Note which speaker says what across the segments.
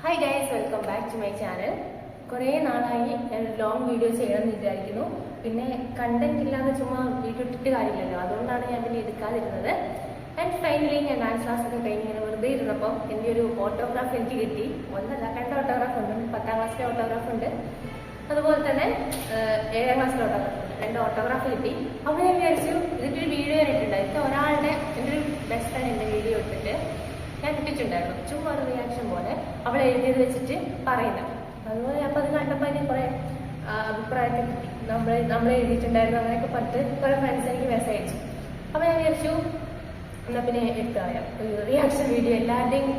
Speaker 1: Hi guys, welcome back to my channel. കുറേ നാളായി ഞാൻ ലോങ് വീഡിയോ ചെയ്യണമെന്ന് വിചാരിക്കുന്നു. പിന്നെ കണ്ടന്റ് ഇല്ലാതെ ചുമ്മാ വീഡിയോ ഇട്ടിട്ട് കാര്യമില്ലല്ലോ, അതുകൊണ്ടാണ് ഞാൻ പിന്നെ എടുക്കാതിരുന്നത്. ആൻഡ് ഫൈനലി ഞാൻ ഡാൻസ് ക്ലാസ് ഒക്കെ കഴിഞ്ഞ് ഇങ്ങനെ വെറുതെ ഇരുന്നപ്പോൾ എൻ്റെ ഒരു ഓട്ടോഗ്രാഫ് എനിക്ക് കിട്ടി. ഒന്നല്ല, 2 ഓട്ടോഗ്രാഫ് ഉണ്ട്. 10ാം ക്ലാസ്സിലെ ഓട്ടോഗ്രാഫ് ഉണ്ട്, അതുപോലെ തന്നെ 7ാം ക്ലാസ്സിലെ ഓട്ടോഗ്രാഫ് ഉണ്ട്. 2 ഓട്ടോഗ്രാഫ് കിട്ടി. അപ്പോൾ ഞാൻ വിചാരിച്ചു ഇതിൻ്റെ ഒരു വീഡിയോ ഞാൻ ഇട്ടിട്ടുണ്ടായിരുന്നു. ഒരാളുടെ എൻ്റെ ഒരു ബെസ്റ്റ് ഫ്രണ്ട് എൻ്റെ വീഡിയോ ഇട്ടിട്ട് ഞാൻ ഇട്ടിട്ടുണ്ടായിരുന്നു, ചുമ്മാ ഒരു റിയാക്ഷൻ പോലെ അവൾ എഴുതിയത് വെച്ചിട്ട് പറയുന്നത്. അതുപോലെ അപ്പോൾ അത് കണ്ടപ്പോൾ അതിന് കുറേ അഭിപ്രായമൊക്കെ കിട്ടി. നമ്മൾ എഴുതിയിട്ടുണ്ടായിരുന്നു അങ്ങനെയൊക്കെ പറഞ്ഞിട്ട് കുറേ ഫ്രണ്ട്സ് എനിക്ക് മെസ്സേജ് അയച്ചു. അപ്പോൾ ഞാൻ വിചാരിച്ചു എന്നാൽ പിന്നെ എടുത്തു കളയാം, ഒരു റിയാക്ഷൻ വീഡിയോ, എല്ലാവരുടെയും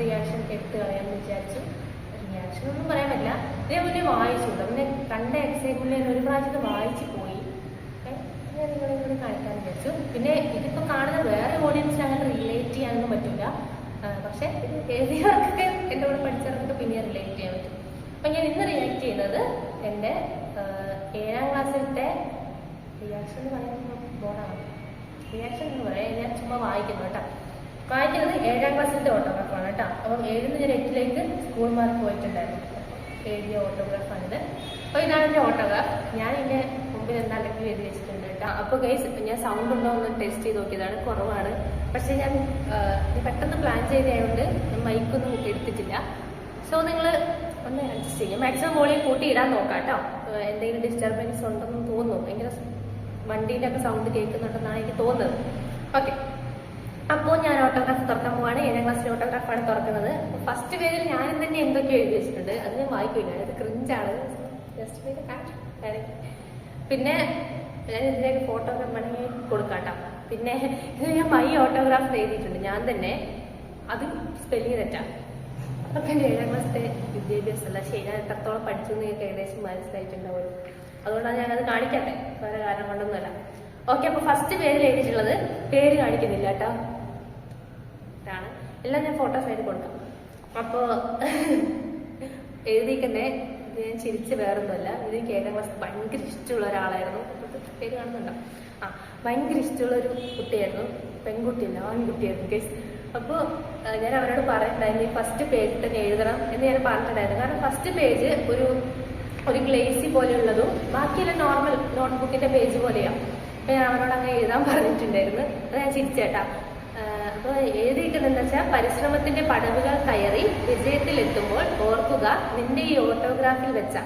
Speaker 1: റിയാക്ഷൻ എടുത്തു കളയാമെന്ന് വിചാരിച്ചു. റിയാക്ഷൻ ഒന്നും പറയാൻ പറ്റില്ല, ഞാൻ മുന്നേ വായിച്ചു. പിന്നെ കണ്ട എക്സൈറ്റ്മെന്റ് ഞാൻ ഒരു പ്രാവശ്യത്തെ വായിച്ചു പോയി. ഞാൻ നിങ്ങളിങ്ങനെ കാണിക്കാൻ വിചാരിച്ചു. പിന്നെ ഇതിപ്പോൾ കാണുന്ന വേറെ ഓഡിയൻസിന് അങ്ങനെ റിലേറ്റ് ചെയ്യാനൊന്നും പറ്റില്ല, പക്ഷെ ഇത് എഴുതിയവർക്ക് എൻ്റെ കൂടെ പഠിച്ചവർക്ക് പിന്നെ റിലേറ്റ് ചെയ്യാൻ പറ്റും. അപ്പം ഞാൻ ഇന്ന് റിയാക്ട് ചെയ്യുന്നത് എൻ്റെ 7ാം ക്ലാസ്സിലത്തെ റിയാക്ഷൻ എന്ന് പറയുമ്പോൾ ബോർഡാണ്. റിയാക്ഷൻ എന്ന് പറയാം, ഞാൻ ചുമ്മാ വായിക്കുന്നു കേട്ടോ. വായിക്കുന്നത് 7ാം ക്ലാസ്സിലത്തെ ഓട്ടോഗ്രാഫാണ് കേട്ടോ. അപ്പം 7ൽ നിന്ന് ഞാൻ 8ലേക്ക് സ്കൂൾ മാർക്ക് പോയിട്ടുണ്ടായിരുന്നു. എഴുതിയ ഓട്ടോഗ്രാഫാണിത്. അപ്പോൾ ഇതാണ് എൻ്റെ ഓട്ടോഗ്രാഫ്. ഞാൻ എൻ്റെ മുമ്പിൽ എന്താണ്ടൊക്കെ എഴുതി വെച്ചിട്ടുണ്ട് കേട്ടോ. അപ്പോൾ ഗൈസ്, ഞാൻ സൗണ്ട് ഉണ്ടോ എന്ന് ടെസ്റ്റ് ചെയ്ത് നോക്കിയതാണ്, കുറവാണ്. പക്ഷേ ഞാൻ പെട്ടെന്ന് പ്ലാൻ ചെയ്തതുകൊണ്ട് മൈക്കൊന്നും എടുത്തിട്ടില്ല. സോ നിങ്ങൾ ഒന്ന് അഡ്ജസ്റ്റ് ചെയ്യാം. മാക്സിമം വോളിയം കൂട്ടി ഇടാൻ നോക്കാം കേട്ടോ. എന്തെങ്കിലും ഡിസ്റ്റർബൻസ് ഉണ്ടെന്ന് തോന്നുന്നു, ഭയങ്കര വണ്ടീൻ്റെ ഒക്കെ സൗണ്ട് കേൾക്കുന്നുണ്ടെന്നാണ് എനിക്ക് തോന്നുന്നത്. ഓക്കെ, അപ്പോൾ ഞാൻ ഓട്ടോഗ്രാഫ് തുറക്കാൻ പോവാണ്. 7ാം ക്ലാസ്സിലെ ഓട്ടോഗ്രാഫാണ് തുറക്കുന്നത്. ഫസ്റ്റ് പേജിൽ ഞാനും തന്നെ എന്തൊക്കെ എഴുതി വെച്ചിട്ടുണ്ട്, അത് ഞാൻ വായിക്കില്ല, അത് ക്രിഞ്ചാണ്. പിന്നെ ഞാൻ ഇതിലേക്ക് ഫോട്ടോ ഒക്കെ വേണമെങ്കിൽ കൊടുക്കാം കേട്ടോ. പിന്നെ ഇത് ഞാൻ മൈ ഓട്ടോഗ്രാഫ് എഴുതിയിട്ടുണ്ട് ഞാൻ തന്നെ, അത് സ്പെല്ലിങ് തെറ്റാണ്. അപ്പം എൻ്റെ 7ാം ക്ലാസ്സിലെ വിദ്യാഭ്യാസമല്ല, ശരി, ഞാൻ എത്രത്തോളം പഠിച്ചു എന്ന് നിങ്ങൾക്ക് ഏകദേശം മനസ്സിലായിട്ടുണ്ടാവുമല്ലോ. അതുകൊണ്ടാണ് ഞാനത് കാണിക്കാത്തെ, വേറെ കാരണം കൊണ്ടൊന്നുമല്ല. ഓക്കെ, അപ്പോൾ ഫസ്റ്റ് പേജിൽ എഴുതിയിട്ടുള്ളത് പേര് കാണിക്കുന്നില്ല കേട്ടോ, ഇതാണ്. എല്ലാം ഞാൻ ഫോട്ടോസ് ആയിട്ട് കൊടുക്കാം. അപ്പോൾ എഴുതിക്കുന്നേ ഞാൻ ചിരിച്ച് വേറൊന്നുമല്ല, ഇത് 7ാം ക്ലാസ് ഭയങ്കര ഇഷ്ടമുള്ള ഒരാളായിരുന്നു. പേര് കാണുന്നുണ്ടോ? ഭയങ്കര ഇഷ്ടമുള്ളൊരു കുട്ടിയായിരുന്നു. പെൺകുട്ടിയല്ല, ആൺകുട്ടിയായിരുന്നു ഗൈസ്. അപ്പോൾ ഞാൻ അവരോട് പറഞ്ഞിട്ടുണ്ടായിരുന്നു ഈ ഫസ്റ്റ് പേജ് തന്നെ എഴുതണം എന്ന് ഞാൻ പറഞ്ഞിട്ടുണ്ടായിരുന്നു. കാരണം ഫസ്റ്റ് പേജ് ഒരു ഗ്ലേസി പോലെയുള്ളതും ബാക്കിയെല്ലാം നോർമൽ നോട്ട്ബുക്കിന്റെ പേജ് പോലെയാണ്. അപ്പോൾ ഞാൻ അവരോട് അങ്ങനെ എഴുതാൻ പറഞ്ഞിട്ടുണ്ടായിരുന്നു. അത് ഞാൻ ചിരിച്ചേട്ടാ. അപ്പോൾ എഴുതിയിട്ടുണ്ടെന്ന് വെച്ചാൽ, പരിശ്രമത്തിന്റെ പടവുകൾ കയറി വിജയത്തിലെത്തുമ്പോൾ ഓർക്കുക നിന്റെ ഈ ഓട്ടോഗ്രാഫിൽ വെച്ച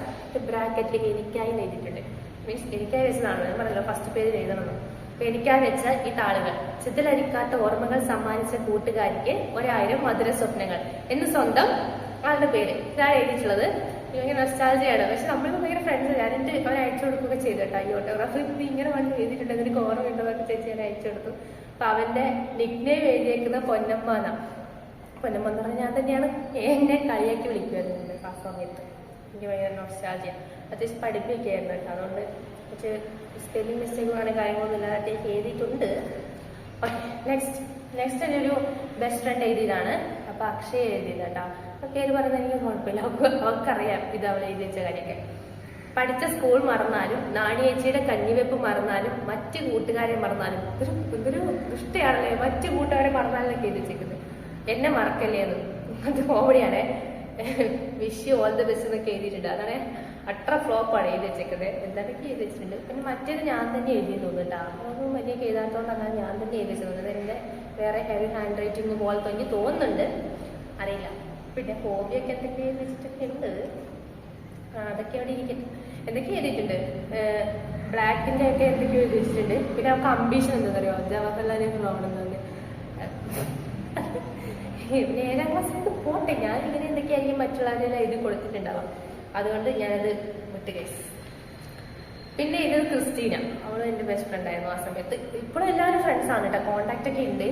Speaker 1: ബ്രാക്കറ്റിൽ എനിക്കായി എഴുതിയിട്ടുണ്ട്. മീൻസ് എനിക്കായി വെച്ചതാണ്, ഞാൻ പറഞ്ഞല്ലോ ഫസ്റ്റ് പേജിൽ എഴുതണമെന്ന്. അപ്പൊ എനിക്കായി വെച്ച ഈ താളുകൾ, ചിതലരിക്കാത്ത ഓർമ്മകൾ സമ്മാനിച്ച കൂട്ടുകാരിക്ക് 1000 മധുര സ്വപ്നങ്ങൾ എന്ന് സ്വന്തം ആളുടെ പേര് ഇതാണ് എഴുതിയിട്ടുള്ളത്. ഇങ്ങനെ നൊസ്റ്റാൾജിയാണ്, പക്ഷെ നമ്മളിപ്പോൾ ഭയങ്കര ഫ്രണ്ട്സ്. ഞാൻ എൻ്റെ അവർ അയച്ചു കൊടുക്കുകയൊക്കെ ചെയ്തു കേട്ടോ. ഈ ഓട്ടോഗ്രാഫ് ഇങ്ങനെ വന്ന് എഴുതിയിട്ടുണ്ട്, എനിക്ക് ഓർമ്മയുണ്ടോന്നൊക്കെ ചേച്ചി ഞാൻ അയച്ചു കൊടുത്തു. അപ്പൊ അവന്റെ നിക്നെയിം എഴുതിയേക്കുന്ന പൊന്നമ്മ എന്നാ. പൊന്നമ്മ എന്ന് പറഞ്ഞാൽ ഞാൻ തന്നെയാണ്. എന്നെ കളിയാക്കി വിളിക്കുമായിരുന്നു ആ സമയത്ത്. എനിക്ക് ഭയങ്കര നൊസ്റ്റാൾജിയ. അത്യാവശ്യം പഠിപ്പിക്കുകയായിരുന്നു കേട്ടോ, അതുകൊണ്ട് കുറച്ച് സ്പെല്ലിംഗ് മിസ്റ്റേക്കും അങ്ങനെ കാര്യങ്ങളൊന്നും ഇല്ലാതെ എഴുതിയിട്ടുണ്ട്. ഓക്കെ, നെക്സ്റ്റ് എൻ്റെ ഒരു ബെസ്റ്റ് ഫ്രണ്ട് എഴുതിയതാണ്. അപ്പൊ അക്ഷയ എഴുതിയത് കേട്ടോ. പേര് പറയുന്നത് എനിക്ക് കുഴപ്പമില്ല, അവർക്കറിയാം ഇത് അവൾ എഴുതി വെച്ച കാര്യമൊക്കെ. പഠിച്ച സ്കൂൾ മറന്നാലും, നാണിയേച്ചിയുടെ കഞ്ഞിവെപ്പ് മറന്നാലും, മറ്റു കൂട്ടുകാരെ മറന്നാലും. ഇതൊരു ദുഷ്ടയാണല്ലേ, മറ്റു കൂട്ടുകാരെ മറന്നാലൊക്കെ എഴുതി വെച്ചേക്കുന്നത്. എന്നെ മറക്കല്ലേ എന്ന്, അത് കോമഡിയാണ്. Wish you all the best എന്നൊക്കെ എഴുതിയിട്ടുണ്ട്. അതാണ് അട്ര ഫ്ലോപ്പാണ് എഴുതി വെച്ചേക്കുന്നത്. എന്തൊക്കെ എഴുതി വെച്ചിട്ടുണ്ട്. പിന്നെ മറ്റേത് ഞാൻ തന്നെ എഴുതി തോന്നുന്നുണ്ടാ, അതൊന്നും വലിയ എഴുതാത്തോണ്ടാണ് ഞാൻ തന്നെ എഴുതി വെച്ചത്. എൻ്റെ വേറെ ഹെവി ഹാൻഡ് റൈറ്റിംഗ് പോലത്തെ എനിക്ക് തോന്നുന്നുണ്ട്, അറിയില്ല. പിന്നെ ഹോബിയൊക്കെ എന്തൊക്കെ എഴുതി വെച്ചിട്ടൊക്കെ ഉണ്ട്, അതൊക്കെ അവിടെ ഇരിക്കട്ടെ. എന്തൊക്കെ എഴുതിയിട്ടുണ്ട്, ബ്ലാക്കിന്റെ ഒക്കെ എന്തൊക്കെയോ എഴുതി വെച്ചിട്ടുണ്ട്. പിന്നെ അവർക്ക് അംബീഷൻ എന്താ പറയുക, ജവഹർലാൽ നെഹ്റു ആവണമെന്നത്. പിന്നെ 7ാം ക്ലാസ്സിലേക്ക് പോട്ടെ, ഞാൻ ഇങ്ങനെ എന്തൊക്കെയായിരിക്കും മറ്റുള്ളവരെല്ലാം എഴുതി കൊടുത്തിട്ടുണ്ടാവാം, അതുകൊണ്ട് ഞാനത് വിട്ട് കേസ്. പിന്നെ ഇത് ക്രിസ്റ്റീന, അവളും എൻ്റെ ബെസ്റ്റ് ഫ്രണ്ട് ആയിരുന്നു ആ സമയത്ത്. ഇപ്പോഴും എല്ലാവരും ഫ്രണ്ട്സാണ് കേട്ടോ, കോണ്ടാക്ട് ഒക്കെ ഉണ്ട്.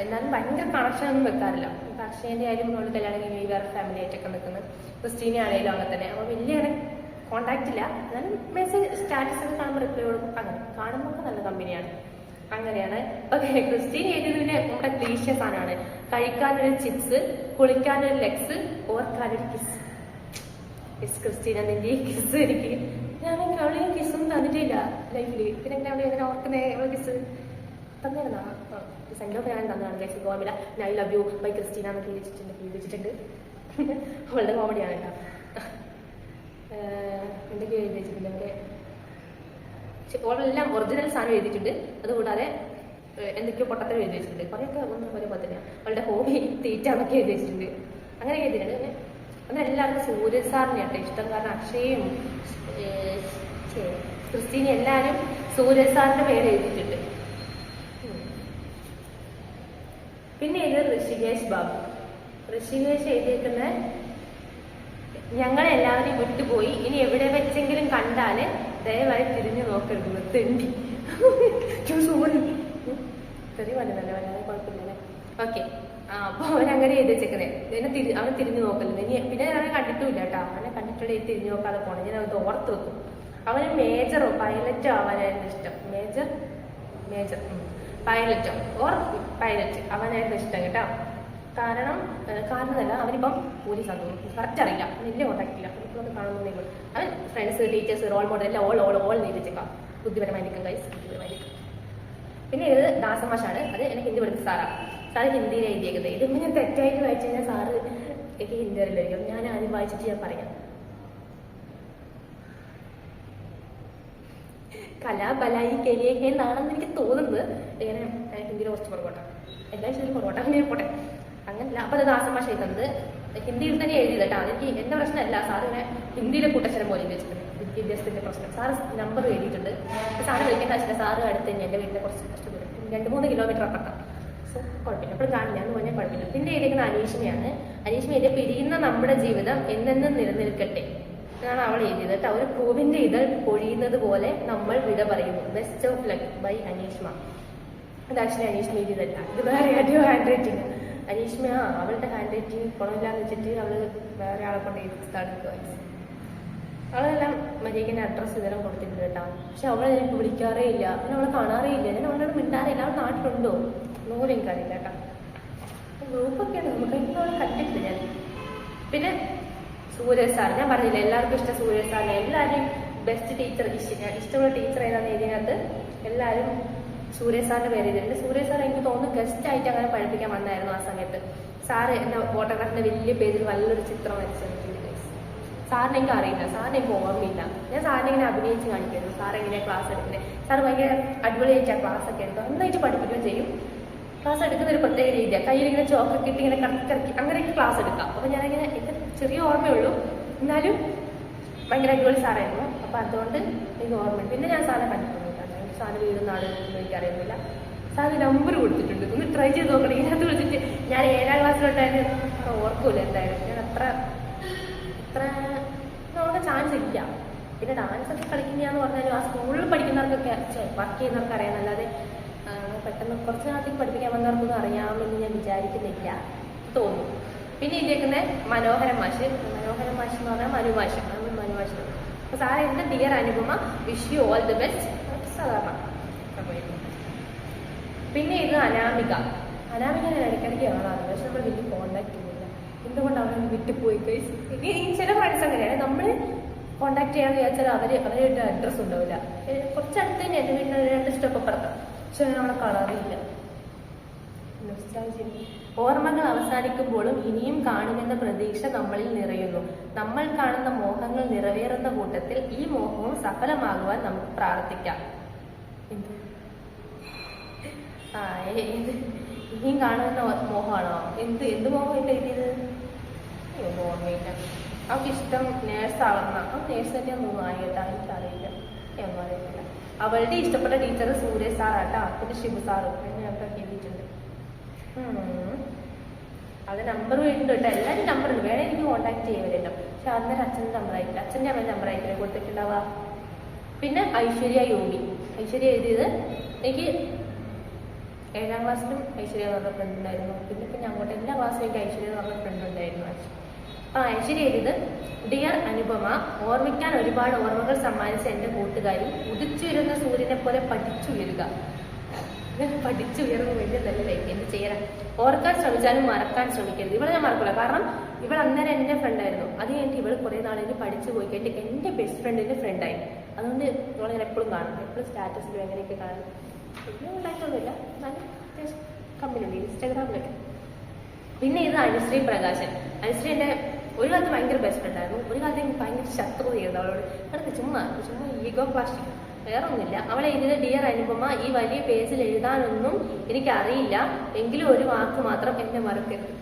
Speaker 1: എന്നാലും ഭയങ്കര കണക്ഷൻ ഒന്നും വെക്കാറില്ല. അക്ഷയൻ്റെ ആയാലും നമ്മൾ കല്യാണം കഴിഞ്ഞ് വേറെ ഫാമിലി ആയിട്ടൊക്കെ നിൽക്കുന്നത്. ക്രിസ്റ്റീന ആണെങ്കിലും അങ്ങനെ തന്നെ. അപ്പോൾ വലിയ കോണ്ടാക്ട് ഇല്ല, എന്നാലും മെസ്സേജ് സ്റ്റാറ്റസ് ഒക്കെ കാണുമ്പോൾ റിപ്ലൈ കൊടുക്കും. അങ്ങനെ കാണുമ്പോൾ നല്ല കമ്പനിയാണ്, അങ്ങനെയാണ്. ഓക്കെ, ക്രിസ്റ്റീന എഴുതിയത് പിന്നെ നമ്മുടെ ക്ലീശ സാധനമാണ്. കഴിക്കാനൊരു ചിപ്സ്, കുളിക്കാനൊരു ലെഗ്സ്, ഓർക്കാനൊരു കിസ്. ക്രിസ്റ്റീന നിന്റെ ഈ കിസ് എനിക്ക്, ഞാൻ അവളെ കിസ്സൊന്നും തന്നിട്ടില്ല ലൈഫില്. പിന്നെ എങ്ങനെ അവളെ എങ്ങനെ ഓർക്കുന്നേ, അവളെ കിസ് തന്നിരുന്നാ സെൻഡ് ഓഫ് ഞാൻ തന്നതാണ് ഗൈസ്, ഓർമ്മയില്ല. I love you by Christina എന്നൊക്കെ എഴുതിച്ചിട്ടുണ്ട്. അവളുടെ കോമഡിയാണ് കേട്ടോ. എന്തൊക്കെയോ എഴുതി വെച്ചിട്ടുണ്ട് ഒക്കെ. ഓളെല്ലാം ഒറിജിനൽ സാധനം എഴുതിയിട്ടുണ്ട്. അതുകൂടാതെ എന്തൊക്കെയോ പൊട്ടത്തരം എഴുതി വെച്ചിട്ടുണ്ട്. കുറേയൊക്കെ ഒന്നും ഒരേപോലെ തന്നെയാണ്. അവളുടെ ഹോബി തീറ്റാന്നൊക്കെ എഴുതി വെച്ചിട്ടുണ്ട്. അങ്ങനെ എഴുതിയിട്ടുണ്ട്. പിന്നെ അങ്ങനെ എല്ലാവർക്കും സൂര്യൻ സാറിനെയാട്ടോ ഇഷ്ടം. കാരണം അക്ഷയും ക്രിസ്റ്റീനി എല്ലാവരും സൂര്യൻ സാറിന്റെ പേര് എഴുതിയിട്ടുണ്ട്. പിന്നെ ഇത് ഋഷികേഷ് ബാബു. ഋഷികേഷ് എഴുതിയിരിക്കുന്ന ഞങ്ങളെല്ലാവരും വിട്ടുപോയി, ഇനി എവിടെ വെച്ചെങ്കിലും കണ്ടാല് ദയവായി തിരിഞ്ഞു നോക്കരുത് തെണ്ടി. സോറി ചെറിയ വല്ലതല്ലേ, വല്ലാതെ കുഴപ്പമില്ലല്ലേ. ഓക്കെ. അപ്പൊ അവൻ അങ്ങനെ എഴുതി വെച്ചേക്കുന്നേ. അവൻ തിരിഞ്ഞു നോക്കരുത്. പിന്നെ ഞാൻ കണ്ടിട്ടുമില്ല കേട്ടോ. അവനെ കണ്ടിട്ടുള്ള തിരിഞ്ഞു നോക്കാതെ പോണം. ഞാൻ അത് ഓർത്ത് വെക്കും. അവന് മേജറോ പൈലറ്റോ ആവാനായിരുന്നു ഇഷ്ടം. മേജർ പൈലറ്റോ ഓർ പൈലറ്റ് അവനായിരുന്നു ഇഷ്ടം കേട്ടോ. കാരണമല്ല, അവനിപ്പം പോലീസാണ് തോന്നുന്നു. കറക്റ്റ് അറിയില്ല, വലിയ കോണ്ടാക്ട് ഇല്ല. ഇപ്പോഴൊക്കെ കാണുന്നുണ്ടെങ്കിൽ അവൻ ഫ്രണ്ട്സ്, ടീച്ചേഴ്സ്, റോൾ മോഡൽ എല്ലാം ഓൾ നീതിച്ചേക്കാം. ബുദ്ധിപരമായിരിക്കും ഗൈസ്, ബുദ്ധിപരമായിരിക്കും. പിന്നെ ഇത് ദാസമാഷാണ്. അത് എനിക്ക് ഹിന്ദി പഠിച്ച സാറ് ഹിന്ദിയിൽ എഴുതിയേക്കുന്നത്. ഇതിപ്പോൾ ഞാൻ തെറ്റായിട്ട് വായിച്ചു കഴിഞ്ഞാൽ സാറ് എനിക്ക് ഹിന്ദി അറിയില്ലായിരിക്കും. ഞാൻ ആദ്യം വായിച്ചിട്ട് ഞാൻ പറയാം. കലാബലായി കെലിയൊക്കെ എന്നാണെന്ന് എനിക്ക് തോന്നുന്നത്. ഇങ്ങനെ ഹിന്ദിയിൽ കുറച്ച് പുറകോട്ടാണ്, എല്ലാ വിഷയത്തിലും പുറകോട്ടാണ്. അങ്ങനെ പോട്ടെ, അങ്ങനല്ല. അപ്പൊ അത് ദാസമാഷ എഴുതുന്നത് ഹിന്ദിയിൽ തന്നെ എഴുതിയതാ. എനിക്ക് എന്റെ പ്രശ്നമല്ല, സാറ് ഇങ്ങനെ ഹിന്ദിയിലെ കൂട്ടക്ഷരം പോലെ വെച്ചിട്ടുണ്ട്. വിദ്യാഭ്യാസത്തിന്റെ പ്രശ്നം. സാറ് നമ്പർ എഴുതിയിട്ടുണ്ട്. സാറ് വിളിക്കേണ്ട ആവശ്യമില്ല. സാറ് അടുത്ത് തന്നെ എന്റെ വീട്ടിലെ കുറച്ച് ദൂരം, 2-3 കിലോമീറ്റർ അപ്പുറത്താണ്. സോ കുഴപ്പമില്ല, എപ്പോഴും കാണില്ല എന്ന് പറഞ്ഞാൽ കുഴപ്പമില്ല. പിന്നെ എഴുതിയിരിക്കുന്ന അനീഷ്മയാണ്. അനീഷ്മ എഴുതിയ പിരിയുന്ന നമ്മുടെ ജീവിതം എന്നെന്നും നിലനിൽക്കട്ടെ എന്നാണ് അവൾ എഴുതിയത് കേട്ടോ. ഒരു പൂവിന്റെ ഇതൾ പൊഴിയുന്നത് പോലെ നമ്മൾ വിട പറയുന്നു. Best of luck bye Aneeshma. അത് ആക്ച്വലി അനീഷ്മ എഴുതിയതല്ല, ഇത് വേറെ ആദ്യം ഹാൻഡ് റൈറ്റിംഗ്. അനീഷ്മ അവളുടെ ഹാൻഡ് റൈറ്റിംഗ് കുളമില്ലാന്ന് വെച്ചിട്ട് അവള് വേറെ ആളെ കൊണ്ട് എഴുതിക്കുക. അവളെല്ലാം മര്യാദയ്ക്ക് അഡ്രസ്സ് ഇതെല്ലാം കൊടുത്തിട്ടുണ്ട് കേട്ടോ. പക്ഷെ അവളെ എനിക്ക് വിളിക്കാറേ ഇല്ല, പിന്നെ അവളെ കാണാറേ ഇല്ല, ഞാൻ അവളോട് മിണ്ടാറില്ല. അവൾ നാട്ടിലുണ്ടോ നൂറ് എനിക്കറിയില്ല കേട്ടോ. ഗ്രൂപ്പൊക്കെയാണ്, നമുക്ക് എനിക്ക് അവളെ കണ്ടിട്ടില്ല ഞാൻ. പിന്നെ സൂരജ് സാർ, ഞാൻ പറഞ്ഞില്ല എല്ലാവർക്കും ഇഷ്ടം സൂരജ് സാറിനെ. എല്ലാവരും ബെസ്റ്റ് ടീച്ചർ, ഇഷ്ടമുള്ള ടീച്ചർ ഏതാണെന്ന് എഴുതിനകത്ത് എല്ലാവരും സൂരജ് സാറിന്റെ പേര് എഴുതിയിട്ടുണ്ട്. സൂരജ് സാർ എനിക്ക് തോന്നുന്നു ഗസ്റ്റ് ആയിട്ട് അങ്ങനെ പഠിപ്പിക്കാൻ വന്നായിരുന്നു ആ സമയത്ത്. സാറ് എന്റെ ഫോട്ടോഗ്രാഫിന്റെ വലിയ പേജിൽ നല്ലൊരു ചിത്രം വരച്ചിട്ടുണ്ട്. സാറിനെ എനിക്ക് അറിയില്ല, സാറിനെ എനിക്ക് ഓർമ്മയില്ല. ഞാൻ സാറിനെ ഇങ്ങനെ അഭിനയിച്ച് കാണിക്കുന്നു. സാർ എങ്ങനെയാണ് ക്ലാസ് എടുക്കുന്നത്. സാർ ഭയങ്കര അടിപൊളിയായിട്ടാണ് ക്ലാസ് ഒക്കെ എടുക്കുക, നന്നായിട്ട് പഠിപ്പിക്കുകയും ചെയ്യും. ക്ലാസ് എടുക്കുന്ന ഒരു പ്രത്യേക രീതിയാണ്. കയ്യിൽ ഇങ്ങനെ ചോക്കൊക്കെ ഇട്ട് ഇങ്ങനെ കറക്കി അങ്ങനെയൊക്കെ ക്ലാസ് എടുക്കാം. അപ്പൊ ഞാനിങ്ങനെ എനിക്ക് ചെറിയ ഓർമ്മയുള്ളൂ, എന്നാലും ഭയങ്കര അടിപൊളി സാറായിരുന്നു. അപ്പൊ അതുകൊണ്ട് എനിക്ക് ഓർമ്മയുണ്ട്. പിന്നെ ഞാൻ സാറിനെ കണ്ടിട്ടുണ്ട്. സാറിന് വീടും നാടും എനിക്കറിയുന്നില്ല. സാറിന് നമ്പർ കൊടുത്തിട്ടുണ്ട്, ഒന്ന് ട്രൈ ചെയ്ത് നോക്കണം. ഇതിനകത്ത് വിളിച്ചിട്ട് ഞാൻ 7ാം ക്ലാസ്സിലോട്ടായിരുന്നു, ഓർക്കൂല എന്തായാലും. ഞാൻ അത്ര നമുക്ക് ചാൻസ് ഇല്ല. പിന്നെ ഡാൻസ് ഒക്കെ കളിക്കുന്നതാന്ന് പറഞ്ഞാലും ആ സ്കൂളിൽ പഠിക്കുന്നവർക്കൊക്കെ വർക്ക് ചെയ്യുന്നവർക്ക് അറിയാമെന്നല്ലാതെ പെട്ടെന്ന് കുറച്ച് നാളത്തേക്ക് പഠിപ്പിക്കാൻ വന്നവർക്കൊന്നും അറിയാമെന്ന് ഞാൻ വിചാരിക്കുന്നില്ല തോന്നുന്നു. പിന്നെ ഇതേക്കുന്ന മനോഹരൻ മാഷ് എന്ന് പറഞ്ഞാൽ മനുമാഷ്. അപ്പൊ സാറ് എന്റെ dear Anupama, wish you all the best. സാധാരണ. പിന്നെ ഇത് അനാമിക ഞാൻ ഇടയ്ക്കിടയ്ക്ക് കാണാറുണ്ട്, പക്ഷെ നമ്മൾ വലിയ കോണ്ടാക്ട് ചെയ്യുന്നില്ല. എന്തുകൊണ്ട് അവരെ വിട്ടുപോയി ഗൈസ്. ചില ഫ്രണ്ട്സ് അങ്ങനെയാണ്, നമ്മൾ കോണ്ടാക്ട് ചെയ്യാന്ന് വിചാരിച്ചാൽ അവരുടെ അഡ്രസ്സ് ഉണ്ടാവില്ല. കുറച്ചടുത്ത് തന്നെ എൻ്റെ വീട്ടിൽ 2 സ്റ്റെപ്പ് അപ്പുറത്താണ്, പക്ഷെ നമ്മളെ കാണാറില്ല. ഓർമ്മകൾ അവസാനിക്കുമ്പോഴും ഇനിയും കാണുമെന്ന പ്രതീക്ഷ നമ്മളിൽ നിറയുന്നു. നമ്മൾ കാണുന്ന മോഹങ്ങൾ നിറവേറുന്ന കൂട്ടത്തിൽ ഈ മോഹവും സഫലമാകുവാൻ നമുക്ക് പ്രാർത്ഥിക്കാം. ഇനിയും കാണുമെന്ന മോഹമാണോ? എന്ത് മോഹം ഇല്ല എഴുതിയത്? ഓർമ്മയില്ല. അവൾക്ക് ഇഷ്ടം നേഴ്സാവണം. നേഴ്സ് തന്നെയാണ് തോന്നുന്നു. ആയിട്ടാ എനിക്കറിയില്ല, ഒന്നും അറിയില്ല. അവളുടെ ഇഷ്ടപ്പെട്ട ടീച്ചർ സൂരജ് സാറാട്ടാ, പിന്നെ ശിവ സാറും ഞങ്ങൾക്ക് എഴുതിയിട്ടുണ്ട്. അത് നമ്പർ വീണ്ടുണ്ട് കേട്ടോ. എല്ലാവരും നമ്പറുണ്ട്, വേണേ എനിക്ക് കോൺടാക്ട് ചെയ്യുമല്ലോ. പക്ഷെ അന്നേരം അച്ഛൻ്റെ നമ്പർ ആയിട്ടില്ല, അച്ഛൻ്റെ അമ്മയുടെ നമ്പർ ആയിട്ടില്ല കൊടുത്തിട്ടുണ്ടാവുക. പിന്നെ ഐശ്വര്യ യോഗി. ഐശ്വര്യ എഴുതിയത് എനിക്ക് 7ാം ക്ലാസ്സിലും ഐശ്വര്യ എന്ന് പറഞ്ഞ ഫ്രണ്ട് ഉണ്ടായിരുന്നു. പിന്നെ അങ്ങോട്ട് എല്ലാ ക്ലാസ്സിലും എനിക്ക് ഐശ്വര്യ എന്ന് പറഞ്ഞ ഫ്രണ്ട് ഉണ്ടായിരുന്നു. ഐശ്വര്യ എഴുതിയത്, ഡിയർ അനുപമ, ഓർമ്മിക്കാൻ ഒരുപാട് ഓർമ്മകൾ സമ്മാനിച്ച എൻ്റെ കൂട്ടുകാരി, ഉദിച്ചുയരുന്ന സൂര്യനെ പോലെ പഠിച്ചുയരുക. പഠിച്ചുയർന്ന് വലിയ നല്ല ലൈഫ് എന്ത് ചെയ്യണം. ഓർക്കാൻ ശ്രമിച്ചാലും മറക്കാൻ ശ്രമിക്കരുത്. ഇവളെ ഞാൻ മറക്കില്ല, കാരണം ഇവൾ അന്നേരം എൻ്റെ ഫ്രണ്ടായിരുന്നു. അത് കഴിഞ്ഞിട്ട് ഇവൾ കുറേ നാളിൽ പഠിച്ചു പോയി കഴിഞ്ഞിട്ട് എൻ്റെ ബെസ്റ്റ് ഫ്രണ്ടിൻ്റെ ഫ്രണ്ടായി. അതുകൊണ്ട് ഇവളെ ഞാൻ എപ്പോഴും കാണും, എപ്പോഴും സ്റ്റാറ്റസിലും എങ്ങനെയൊക്കെ കാണും. വലിയ ഉണ്ടായിട്ടൊന്നുമില്ല, എന്നാലും അത്യാവശ്യം കമ്പനിയുണ്ട് ഇൻസ്റ്റാഗ്രാമിലൊക്കെ. പിന്നെ ഇത് അനുശ്രീ പ്രകാശൻ. അനുശ്രീ എൻ്റെ ഒരു കാലത്ത് ഭയങ്കര ബെസ്റ്റ് ഫ്രണ്ട് ആയിരുന്നു, ഒരു കാലത്ത് എനിക്ക് ഭയങ്കര ശത്രുതയായിരുന്നു അവളോട്. അതൊക്കെ ചുമ്മാ ഈഗോ ക്ലാഷ്, വേറെ ഒന്നുമില്ല. അവളെ എഴുതിയത് ഡിയർ അനുപമ, ഈ വലിയ പേജിൽ എഴുതാനൊന്നും എനിക്കറിയില്ല, എങ്കിലും ഒരു വാക്ക് മാത്രം എന്നെ മറക്കരുത്.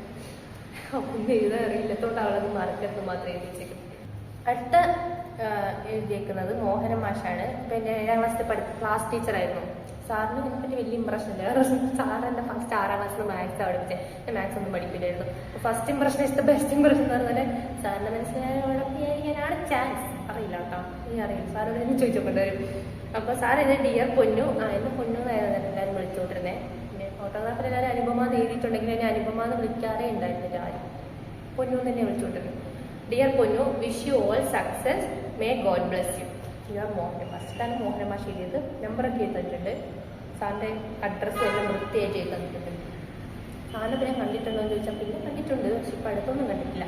Speaker 1: ഒന്നും എഴുതാൻ അറിയില്ലത്തോണ്ട് അവളൊന്നും മറക്കരുത് മാത്രം എഴുതിച്ചേക്കും. അടുത്ത എഴുതിയേക്കുന്നത് മോഹന മാഷാണ്. ഇപ്പം എൻ്റെ 7ാം ക്ലാസ്സിലെ ക്ലാസ് ടീച്ചറായിരുന്നു. സാറിന് ഇതിനെപ്പറ്റി വലിയ ഇമ്പ്രഷൻ ഇല്ല. സാർ എൻ്റെ ഫസ്റ്റ് 6ാം ക്ലാസ്സിൽ മാത്സ് പഠിപ്പിച്ചത്. ഞാൻ മാത്സ് ഒന്നും പഠിപ്പില്ലായിരുന്നു. First impression is the best impression എന്ന് പറഞ്ഞാൽ സാറിൻ്റെ മനസ്സിലായാണ് ചാൻസ്. അറിയില്ല കേട്ടോ, നീ അറിയില്ല, സാറോട് തന്നെ ചോദിച്ചോണ്ട് വരും. അപ്പോൾ സാർ ഇത് ഡിയർ പൊന്നു, എന്നെ പൊന്നു എന്നായിരുന്നു എല്ലാവരും വിളിച്ചുകൊണ്ടിരുന്നത്. പിന്നെ ഓട്ടോഗ്രാഫിൽ എല്ലാവരും അനുപമ എന്ന് എഴുതിയിട്ടുണ്ടെങ്കിൽ എന്നെ അനുപമ എന്ന് വിളിക്കാറേ ഉണ്ടായിരുന്നില്ല ആരും, പൊന്നു തന്നെ വിളിച്ചുകൊണ്ടിരുന്നത്. Dear Ponnu, wish you all success, may God bless you. Your Mohana മാഷ്. ഇതാണ് മോഹന മാഷ് എഴുതിയത്. നമ്പറൊക്കെ എഴുതി തന്നിട്ടുണ്ട്. സാറിൻ്റെ അഡ്രസ്സും എല്ലാം വൃത്തിയായിട്ട് എഴുതി തന്നിട്ടുണ്ട്. സാറിനെ പിന്നെ കണ്ടിട്ടുണ്ടോ എന്ന് ചോദിച്ചാൽ പിന്നെ കണ്ടിട്ടുണ്ട്, പക്ഷെ ഇപ്പം അടുത്തൊന്നും കണ്ടിട്ടില്ല.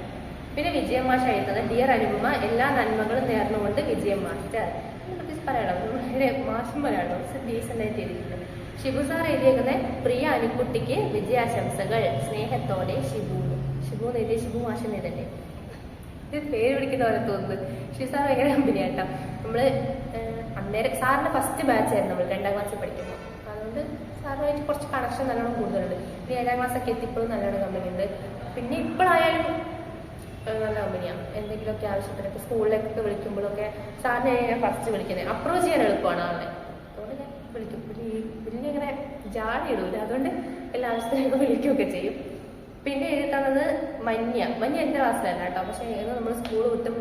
Speaker 1: പിന്നെ വിജയം മാഷ് എഴുതുന്നത് ഡിയർ അനുപമ, എല്ലാ നന്മകളും നേർന്നുകൊണ്ട് വിജയം മാസ്റ്റർ. പ്രത്യേകിച്ച് പറയണം, മാഷും പറയണം, ഡീസൻ്റായിട്ട് എഴുതിയിട്ടുണ്ട്. ഷിബു സാർ എഴുതിയേക്കുന്നത് പ്രിയ അനുക്കുട്ടിക്ക് വിജയാശംസകൾ, സ്നേഹത്തോടെ ഷിബു. ഷിബു എന്ന് എഴുതിയ ഷിബു മാഷെന്ന് എഴുതണ്ടേ, ഇത് പേര് വിളിക്കുന്ന പോലെ തോന്നുന്നത്. ഷിബു സാർ ഭയങ്കര കമ്പനിയാട്ടോ. നമ്മള് അന്നേരം സാറിന്റെ ഫസ്റ്റ് ബാച്ച് ആയിരുന്നു നമ്മൾ 2ാം ക്ലാസ്സിൽ പഠിക്കുമ്പോൾ. അതുകൊണ്ട് സാറുമായിട്ട് കുറച്ച് കണക്ഷൻ നല്ലോണം കൂടുതലുണ്ട്. പിന്നെ 7ാം ക്ലാസ്സൊക്കെ എത്തിയപ്പോഴും നല്ലോണം കമ്പനി ഉണ്ട്. പിന്നെ ഇപ്പോഴായാലും നല്ല കമ്പനിയാണ്. എന്തെങ്കിലുമൊക്കെ ആവശ്യത്തിനൊക്കെ സ്കൂളിലേക്കൊക്കെ വിളിക്കുമ്പോഴൊക്കെ സാറിനെ ഞാൻ ഫസ്റ്റ് വിളിക്കുന്നത്. അപ്രോച്ച് ചെയ്യാൻ എളുപ്പമാണ് ആളെ, അതുകൊണ്ട് ഞാൻ വിളിക്കും. പിന്നെ ഇങ്ങനെ ജാടി ഇടൂല, അതുകൊണ്ട് എല്ലാ ആവശ്യത്തിനൊക്കെ വിളിക്കുകയൊക്കെ ചെയ്യും. പിന്നെ എഴുതി തന്നത് മഞ്ഞ എൻ്റെ ക്ലാസ്സിലല്ല കേട്ടോ, പക്ഷേ നമ്മൾ സ്കൂൾ വിട്ടും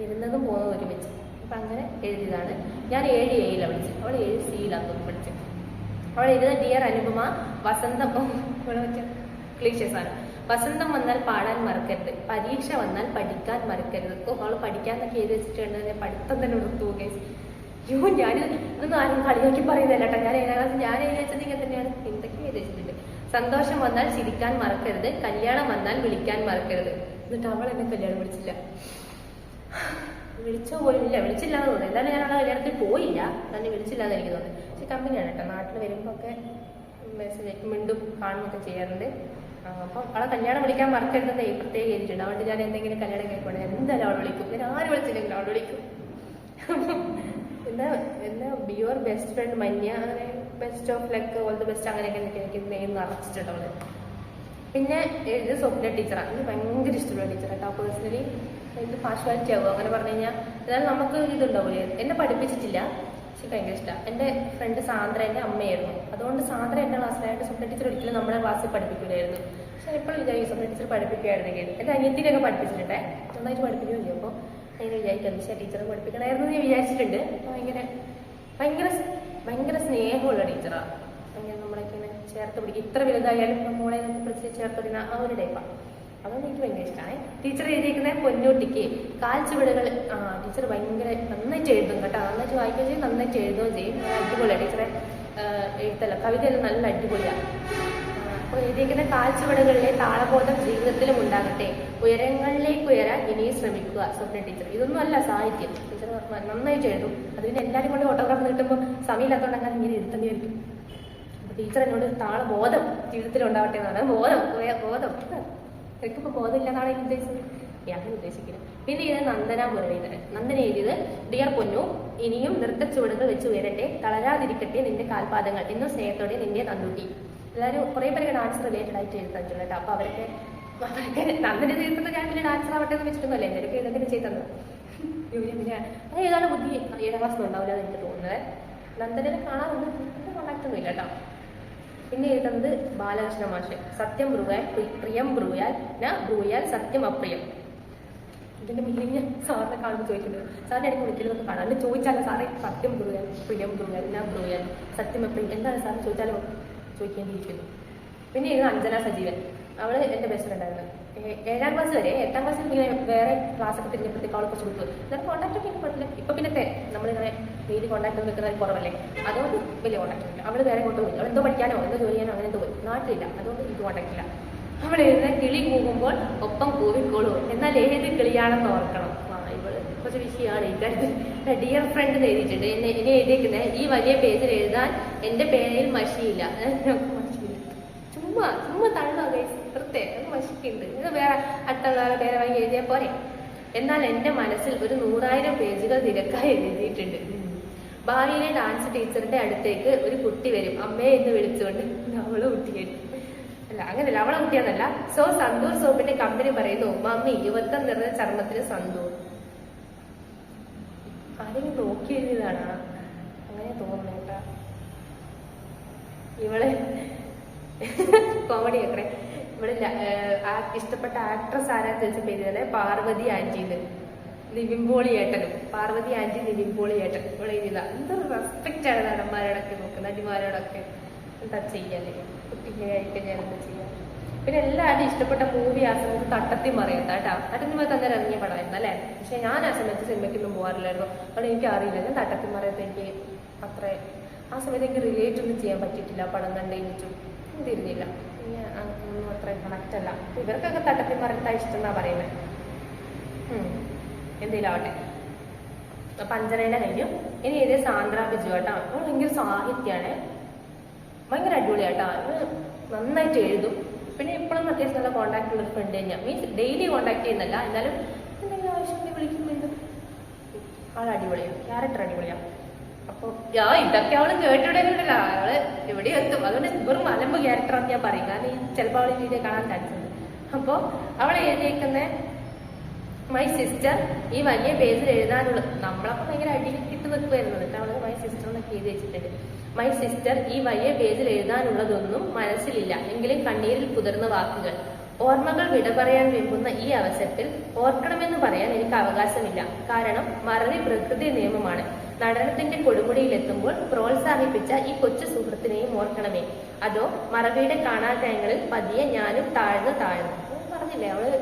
Speaker 1: വരുന്നതും പോകുന്നതും ഒരുമിച്ച്. അപ്പം അങ്ങനെ എഴുതിയതാണ്. ഞാൻ 7A വിളിച്ചത്, അവൾ 7C വിളിച്ചത്. അവൾ എഴുതുന്നത് ഡിയർ അനുപമ, വസന്തം ക്ലീഷ്യസാണ്. വസന്തം വന്നാൽ പാടാൻ മറക്കരുത്, പരീക്ഷ വന്നാൽ പഠിക്കാൻ മറക്കരുത്. അവൾ പഠിക്കാന്നൊക്കെ എഴുതി വെച്ചിട്ടുണ്ട്. പഠിത്തം തന്നെ നിർത്തുവോ കേസ്. ഇതൊന്നും ആരും കളി നോക്കി പറയുന്നില്ല കേട്ടോ. ഞാൻ 7ാം ക്ലാസ് ഞാൻ എഴുതി വെച്ചത് ഇങ്ങനെ തന്നെയാണ്. എന്തൊക്കെ എഴുതി വെച്ചിട്ടുണ്ട്. സന്തോഷം വന്നാൽ ചിരിക്കാൻ മറക്കരുത്, കല്യാണം വന്നാൽ വിളിക്കാൻ മറക്കരുത്. എന്നിട്ട് അവൾ എന്നെ കല്യാണം വിളിച്ചില്ല, വിളിച്ചോ പോയില്ല, വിളിച്ചില്ലാന്ന് തോന്നുന്നു. എന്തായാലും ഞാൻ അവളെ കല്യാണത്തിൽ പോയില്ല, തന്നെ വിളിച്ചില്ലാന്ന് എനിക്ക് തോന്നുന്നു. പക്ഷെ കമ്പനിയാണ് കേട്ടോ, നാട്ടിൽ വരുമ്പോൾ ഒക്കെ മെസ്സേജ് മിണ്ടും കാണുമൊക്കെ ചെയ്യാറുണ്ട്. അപ്പം അവളെ കല്യാണം വിളിക്കാൻ മറക്കരുതെന്ന് പ്രത്യേകം എഴുതിയിട്ടുണ്ട്. അതുകൊണ്ട് ഞാൻ എന്തെങ്കിലും കല്യാണം കേൾക്കുവാണ് എന്തായാലും അവൾ വിളിക്കും. ഞാൻ ആര് വിളിച്ചില്ലെങ്കിൽ അവൾ വിളിക്കും. എന്താ യുവർ ബെസ്റ്റ് ഫ്രണ്ട് മഞ്ഞ, അങ്ങനെ best of luck, all the best, അങ്ങനെയൊക്കെ എനിക്ക് നെയിം നിറച്ചിട്ടുണ്ട് അവള്. പിന്നെ എഴുതിയത് സ്വപ്ന ടീച്ചറാണ്. എനിക്ക് ഭയങ്കര ഇഷ്ടമുള്ള ടീച്ചർ കേട്ടോ. പേഴ്സണലി എനിക്ക് പാഷ്വാലിറ്റി ആകുമോ അങ്ങനെ പറഞ്ഞു കഴിഞ്ഞാൽ. എന്നാലും നമുക്ക് ഇതുണ്ടാവില്ലേ, എന്നെ പഠിപ്പിച്ചിട്ടില്ല, പക്ഷെ ഭയങ്കര ഇഷ്ടമാണ്. എൻ്റെ ഫ്രണ്ട് സാന്ദ്ര എൻ്റെ അമ്മയായിരുന്നു. അതുകൊണ്ട് സാന്ദ്ര എൻ്റെ ക്ലാസ്സിലായിട്ട് സ്വപ്ന ടീച്ചർ ഒരിക്കലും നമ്മുടെ ക്ലാസ്സിൽ പഠിപ്പിക്കില്ലായിരുന്നു. പക്ഷെ എപ്പോഴും വിചാരിക്കും സ്വപ്ന ടീച്ചർ പഠിപ്പിക്കുകയായിരുന്നെങ്കിൽ. എൻ്റെ അനിയത്തിനൊക്കെ പഠിപ്പിച്ചിട്ടുണ്ടേ, നന്നായിട്ട് പഠിപ്പിക്കുകയും ചെയ്യും. അപ്പോൾ അങ്ങനെ വിചാരിക്കാം, പക്ഷേ ടീച്ചർ പഠിപ്പിക്കണമായിരുന്നു ഞാൻ വിചാരിച്ചിട്ടുണ്ട്. ഭയങ്കര ഭയങ്കര ഭയങ്കര സ്നേഹമുള്ള ടീച്ചറാണ്. അങ്ങനെ നമ്മളൊക്കെ ഇങ്ങനെ ചേർത്ത് പിടിക്കും. ഇത്ര വലുതായാലും നമ്മളെ പിടിച്ച് ചേർത്ത് പിടിക്കുന്ന ആ ഒരു ടൈപ്പാണ്. അതുകൊണ്ട് എനിക്ക് ഭയങ്കര ഇഷ്ടമാണ്. ടീച്ചർ എഴുതിയിരിക്കുന്നത് പൊന്നൂട്ടിക്ക് കാൽച്ചുവടുകൾ. ടീച്ചർ ഭയങ്കര നന്നായിട്ട് എഴുതും കേട്ടോ, നന്നായിട്ട് വായിക്കുകയും ചെയ്യും, നന്നായിട്ട് എഴുതുകയും ചെയ്യും. അടിപൊളിയാണ് ടീച്ചറെ എഴുത്തല്ല, കവിതയെല്ലാം നല്ല അടിപൊളിയാണ്. അപ്പോൾ എഴുതിയിരിക്കുന്ന കാൽച്ചുവടുകളിലെ താളബോധം ജീവിതത്തിലും ഉണ്ടാകട്ടെ, ഉയരങ്ങളിലേക്ക് ഉയരാൻ ഇനിയും ശ്രമിക്കുക സ്വപ്ന ടീച്ചർ. ഇതൊന്നും അല്ല സാഹിത്യം, ടീച്ചർ നന്നായിട്ട് എഴുതും. അത് പിന്നെ എല്ലാവരും കൊണ്ട് ഓട്ടോഗ്രാഫ് കിട്ടുമ്പോൾ സമയമില്ലാത്തതുകൊണ്ട് അങ്ങനെ ഇങ്ങനെ എഴുത്തേണ്ടി വരും. അപ്പോൾ ടീച്ചർ എന്നോട് താളബോധം ജീവിതത്തിൽ ഉണ്ടാവട്ടെ എന്നാണ്. ബോധം എനിക്കിപ്പോൾ ബോധമില്ലെന്നാണ് എനിക്ക് ഉദ്ദേശിച്ചത്, ഞാൻ ഉദ്ദേശിക്കുന്നത്. പിന്നെ ഇത് നന്ദന മുരളീധരൻ. നന്ദന എഴുതിയത് ഡിയർ പൊന്നു, ഇനിയും നൃത്തച്ചുവടുകൾ വെച്ച് ഉയരട്ടെ, തളരാതിരിക്കട്ടെ നിന്റെ കാൽപാദങ്ങൾ, എന്നും സ്നേഹത്തോടെ നിന്റെ നന്ദുട്ടി. എല്ലാവരും കുറേ പേരൊക്കെ ഡാൻസ് റിലേറ്റഡ് ആയിട്ട് എഴുതാൻ കേട്ടോ. അപ്പോൾ അവരൊക്കെ നന്ദന തീർക്കുന്നത് ഞാൻ പിന്നെ ഡാൻസർ ആവട്ടെ എന്ന് വെച്ചിട്ടൊന്നുമല്ലേ, എന്തൊക്കെ ഇതൊക്കെ ചെയ്ത് തന്നത്. പിന്നെ അത് ഏതാണ് ബുദ്ധി 7ാം ക്ലാസ്സിൽ ഉണ്ടാവില്ല എന്ന് എനിക്ക് തോന്നുന്നത്. നന്ദനെ കാണാറുണ്ട്, കോണ്ടാക്ട് ഒന്നും ഇല്ല കേട്ടോ. പിന്നെ എഴുതുന്നത് ബാലകൃഷ്ണ മാഷ്. സത്യം ബ്രൂയാൽ പ്രിയം ബ്രൂയാൽ ന ബ്രൂയാൽ സത്യം അപ്രിയം. ഇതിന്റെ മീനിങ് സാറിനെ കാണുമ്പോൾ ചോദിക്കുന്നത്, സാറിനെ എനിക്ക് വിളിക്കലൊക്കെ കാണാം. അതിന് ചോദിച്ചാലോ സാറേ സത്യം ബ്രൂയാൽ പ്രിയം ബ്രൂയാൽ ന ബ്രൂയാൽ സത്യം അപ്രിയം എന്താണ് സാറിന് ചോദിച്ചാലോ ചോദിക്കേണ്ടിയിരിക്കുന്നു. പിന്നെ ഇത് അഞ്ജന സജീവൻ. അവള് എൻ്റെ ബെസ്റ്റ് ഫ്രണ്ടായിരുന്നു 7ാം ക്ലാസ് വരെ. 8ാം ക്ലാസ്സിൽ ഇങ്ങനെ വേറെ ക്ലാസ്സൊക്കെ തിരിഞ്ഞപ്പോഴത്തേക്ക് അവളെ കുറച്ച് വിട്ടു. എന്നാൽ കോൺടാക്ട് ഒക്കെ കുഴപ്പമില്ല. ഇപ്പം പിന്നെ നമ്മളിങ്ങനെ ഡെയിലി കോൺടാക്ട് നിൽക്കുന്നത് കുറവല്ലേ, അതുകൊണ്ട് വലിയ കോൺടാക്ട് ഇല്ല. അവൾ വേറെ കൊണ്ടുപോയി, അവൾ എന്തോ പഠിക്കാനോ എന്തോ ജോലി ചെയ്യാനോ അങ്ങനെ എന്തോ പോയി, നാട്ടിലില്ല, അതുകൊണ്ട് ഇത് കോൺടാക്ട് ഇല്ല. അവൾ എഴുതുന്ന കിളി കൂകുമ്പോൾ ഒപ്പം കൂവിക്കോളൂ, എന്നാൽ ഏത് കിളിയാണെന്ന് ഓർക്കണം. ഇവള് കുറച്ച് വിഷയമാണ് ഈ കാര്യത്തിൽ. ഡിയർ ഫ്രണ്ട് എന്ന് എഴുതിയിട്ടുണ്ട്. എന്നെ എഴുതിയിരിക്കുന്നത് ഈ വലിയ പേജിൽ എഴുതാൻ എൻ്റെ പേരിൽ മഷിയില്ല. ചുമ്മാ തള്ളോ ഗൈസ്, പ്രത്യേകം വശിക്കുണ്ട്. ഇത് വേറെ അടുത്തുള്ള പേരെ വാങ്ങി എഴുതിയാൽ പോരെ. എന്നാൽ എൻ്റെ മനസ്സിൽ ഒരു 100,000 പേജുകൾ നിരക്കായി എഴുതിയിട്ടുണ്ട്. ഭാവിയിലെ ഡാൻസ് ടീച്ചറിന്റെ അടുത്തേക്ക് ഒരു കുട്ടി വരും, അമ്മയെ എന്ന് വിളിച്ചുകൊണ്ട്. അവള് കുട്ടിയായിട്ട് അല്ല, അങ്ങനെയല്ല, അവളെ കുട്ടിയാന്നല്ല. സന്തൂർ സോപ്പിന്റെ കമ്പനി പറയുന്നു, മമ്മി യുവത്വം നിറഞ്ഞ ചർമ്മത്തിന് സന്തൂർ. ആരെങ്കിലും നോക്കി എഴുതിയതാണ്, അങ്ങനെ തോന്നുന്നു കേട്ടാ. ഇവള് കോമഡി ആക്കണേ. ഇവിടെ ഇഷ്ടപ്പെട്ട ആക്ട്രസ് ആരാന്ന് ചോദിച്ച പേര് പാർവതി ആന്റിന്ന്, നിവിൻ പോളി ഏട്ടനും. പാർവതി ആന്റി, നിവിൻ പോളി ഏട്ടൻ. ഇവിടെ എഴുതിയതാ. എന്തൊരു റെസ്പെക്റ്റ് ആണ് നടന്മാരോടൊക്കെ നോക്കുന്നത്, നടിമാരോടൊക്കെ. എന്താ ചെയ്യാല്ലേ, കുട്ടികളെ ഞാൻ എന്താ ചെയ്യാം. പിന്നെ എല്ലാവരും ഇഷ്ടപ്പെട്ട മൂവി ആ സമയത്ത് തട്ടത്തി മറിയത്ത കേട്ടാ. തട്ടത്തി മറിയത്ത് അന്നേരം ഇറങ്ങിയ പടമായിരുന്നു അല്ലേ. പക്ഷെ ഞാൻ ആ സമയത്ത് സിനിമയ്ക്കൊന്നും പോകാറില്ലായിരുന്നു. അവിടെ എനിക്ക് അറിയില്ല. ഞാൻ തട്ടത്തി മറിയത്ത് എനിക്ക് അത്ര ആ സമയത്ത് എനിക്ക് റിലേറ്റ് ഒന്നും ചെയ്യാൻ പറ്റിയിട്ടില്ല. പടം കണ്ടെഴുതിച്ചും തിരിഞ്ഞില്ല. ഒന്നും അത്ര കണക്റ്റ് അല്ല. ഇവർക്കൊക്കെ തട്ടത്തി മറിയത്താ ഇഷ്ടം എന്നാ പറയുന്നത്. എന്തെങ്കിലും ആവട്ടെ. പഞ്ചനയുടെ കഴിഞ്ഞു. ഇനി എഴുതിയ സാന്ദ്ര ബിജു കേട്ടോ. അവൾ ഭയങ്കര സാഹിത്യമാണ്, ഭയങ്കര അടിപൊളിയാട്ടോ. നന്നായിട്ട് എഴുതും. പിന്നെ ഇപ്പോഴും അത്യാവശ്യം നല്ല കോൺടാക്ട് ഉള്ള ഫ്രണ്ട് തന്നെയാണ്. മീൻസ് ഡെയിലി കോൺടാക്ട് ചെയ്യുന്നല്ല, എന്നാലും എന്തെങ്കിലും ആവശ്യം വിളിക്കുന്നുണ്ട്. ആൾ അടിപൊളിയാണ്, ക്യാരക്ടർ അടിപൊളിയാണ്. അപ്പോൾ ഇതൊക്കെ അവള് കേട്ടിവിടേണ്ടല്ല, അവള് എവിടെ എത്തും. അതുകൊണ്ട് വെറും മലമ്പ് ക്യാരക്ടറാന്ന് ഞാൻ പറയും, കാരണം ചിലപ്പോൾ അവള് വീഡിയോ കാണാൻ ചാൻസ് ഉണ്ട്. അപ്പോൾ അവളെ എഴുതിയേക്കുന്ന മൈ സിസ്റ്റർ ഈ വലിയ പേജിൽ എഴുതാനുള്ള, നമ്മളപ്പോൾ ഭയങ്കര അടിക്കിട്ട് നിൽക്കുമായിരുന്നു. എന്നിട്ട് അവള് മൈ സിസ്റ്റർ എന്നൊക്കെ എഴുതി വെച്ചിട്ടുണ്ട്. മൈ സിസ്റ്റർ ഈ വലിയ പേജിൽ എഴുതാനുള്ളതൊന്നും മനസ്സിലില്ല, എങ്കിലും കണ്ണീരിൽ പുതിർന്ന വാക്കുകൾ. ഓർമ്മകൾ വിട പറയാൻ വെമ്പുന്ന ഈ അവസരത്തിൽ ഓർക്കണമെന്ന് പറയാൻ എനിക്ക് അവകാശമില്ല. കാരണം മറവി പ്രകൃതി നിയമമാണ്. നടനത്തിന്റെ കൊടുമുടിയിലെത്തുമ്പോൾ പ്രോത്സാഹിപ്പിച്ച ഈ കൊച്ചു സുഹൃത്തിനെയും ഓർക്കണമേ. അതോ മറവിയുടെ കാണാത്തയങ്ങളിൽ പതിയെ ഞാനും താഴ്ന്നു പറഞ്ഞില്ലേ. അവള്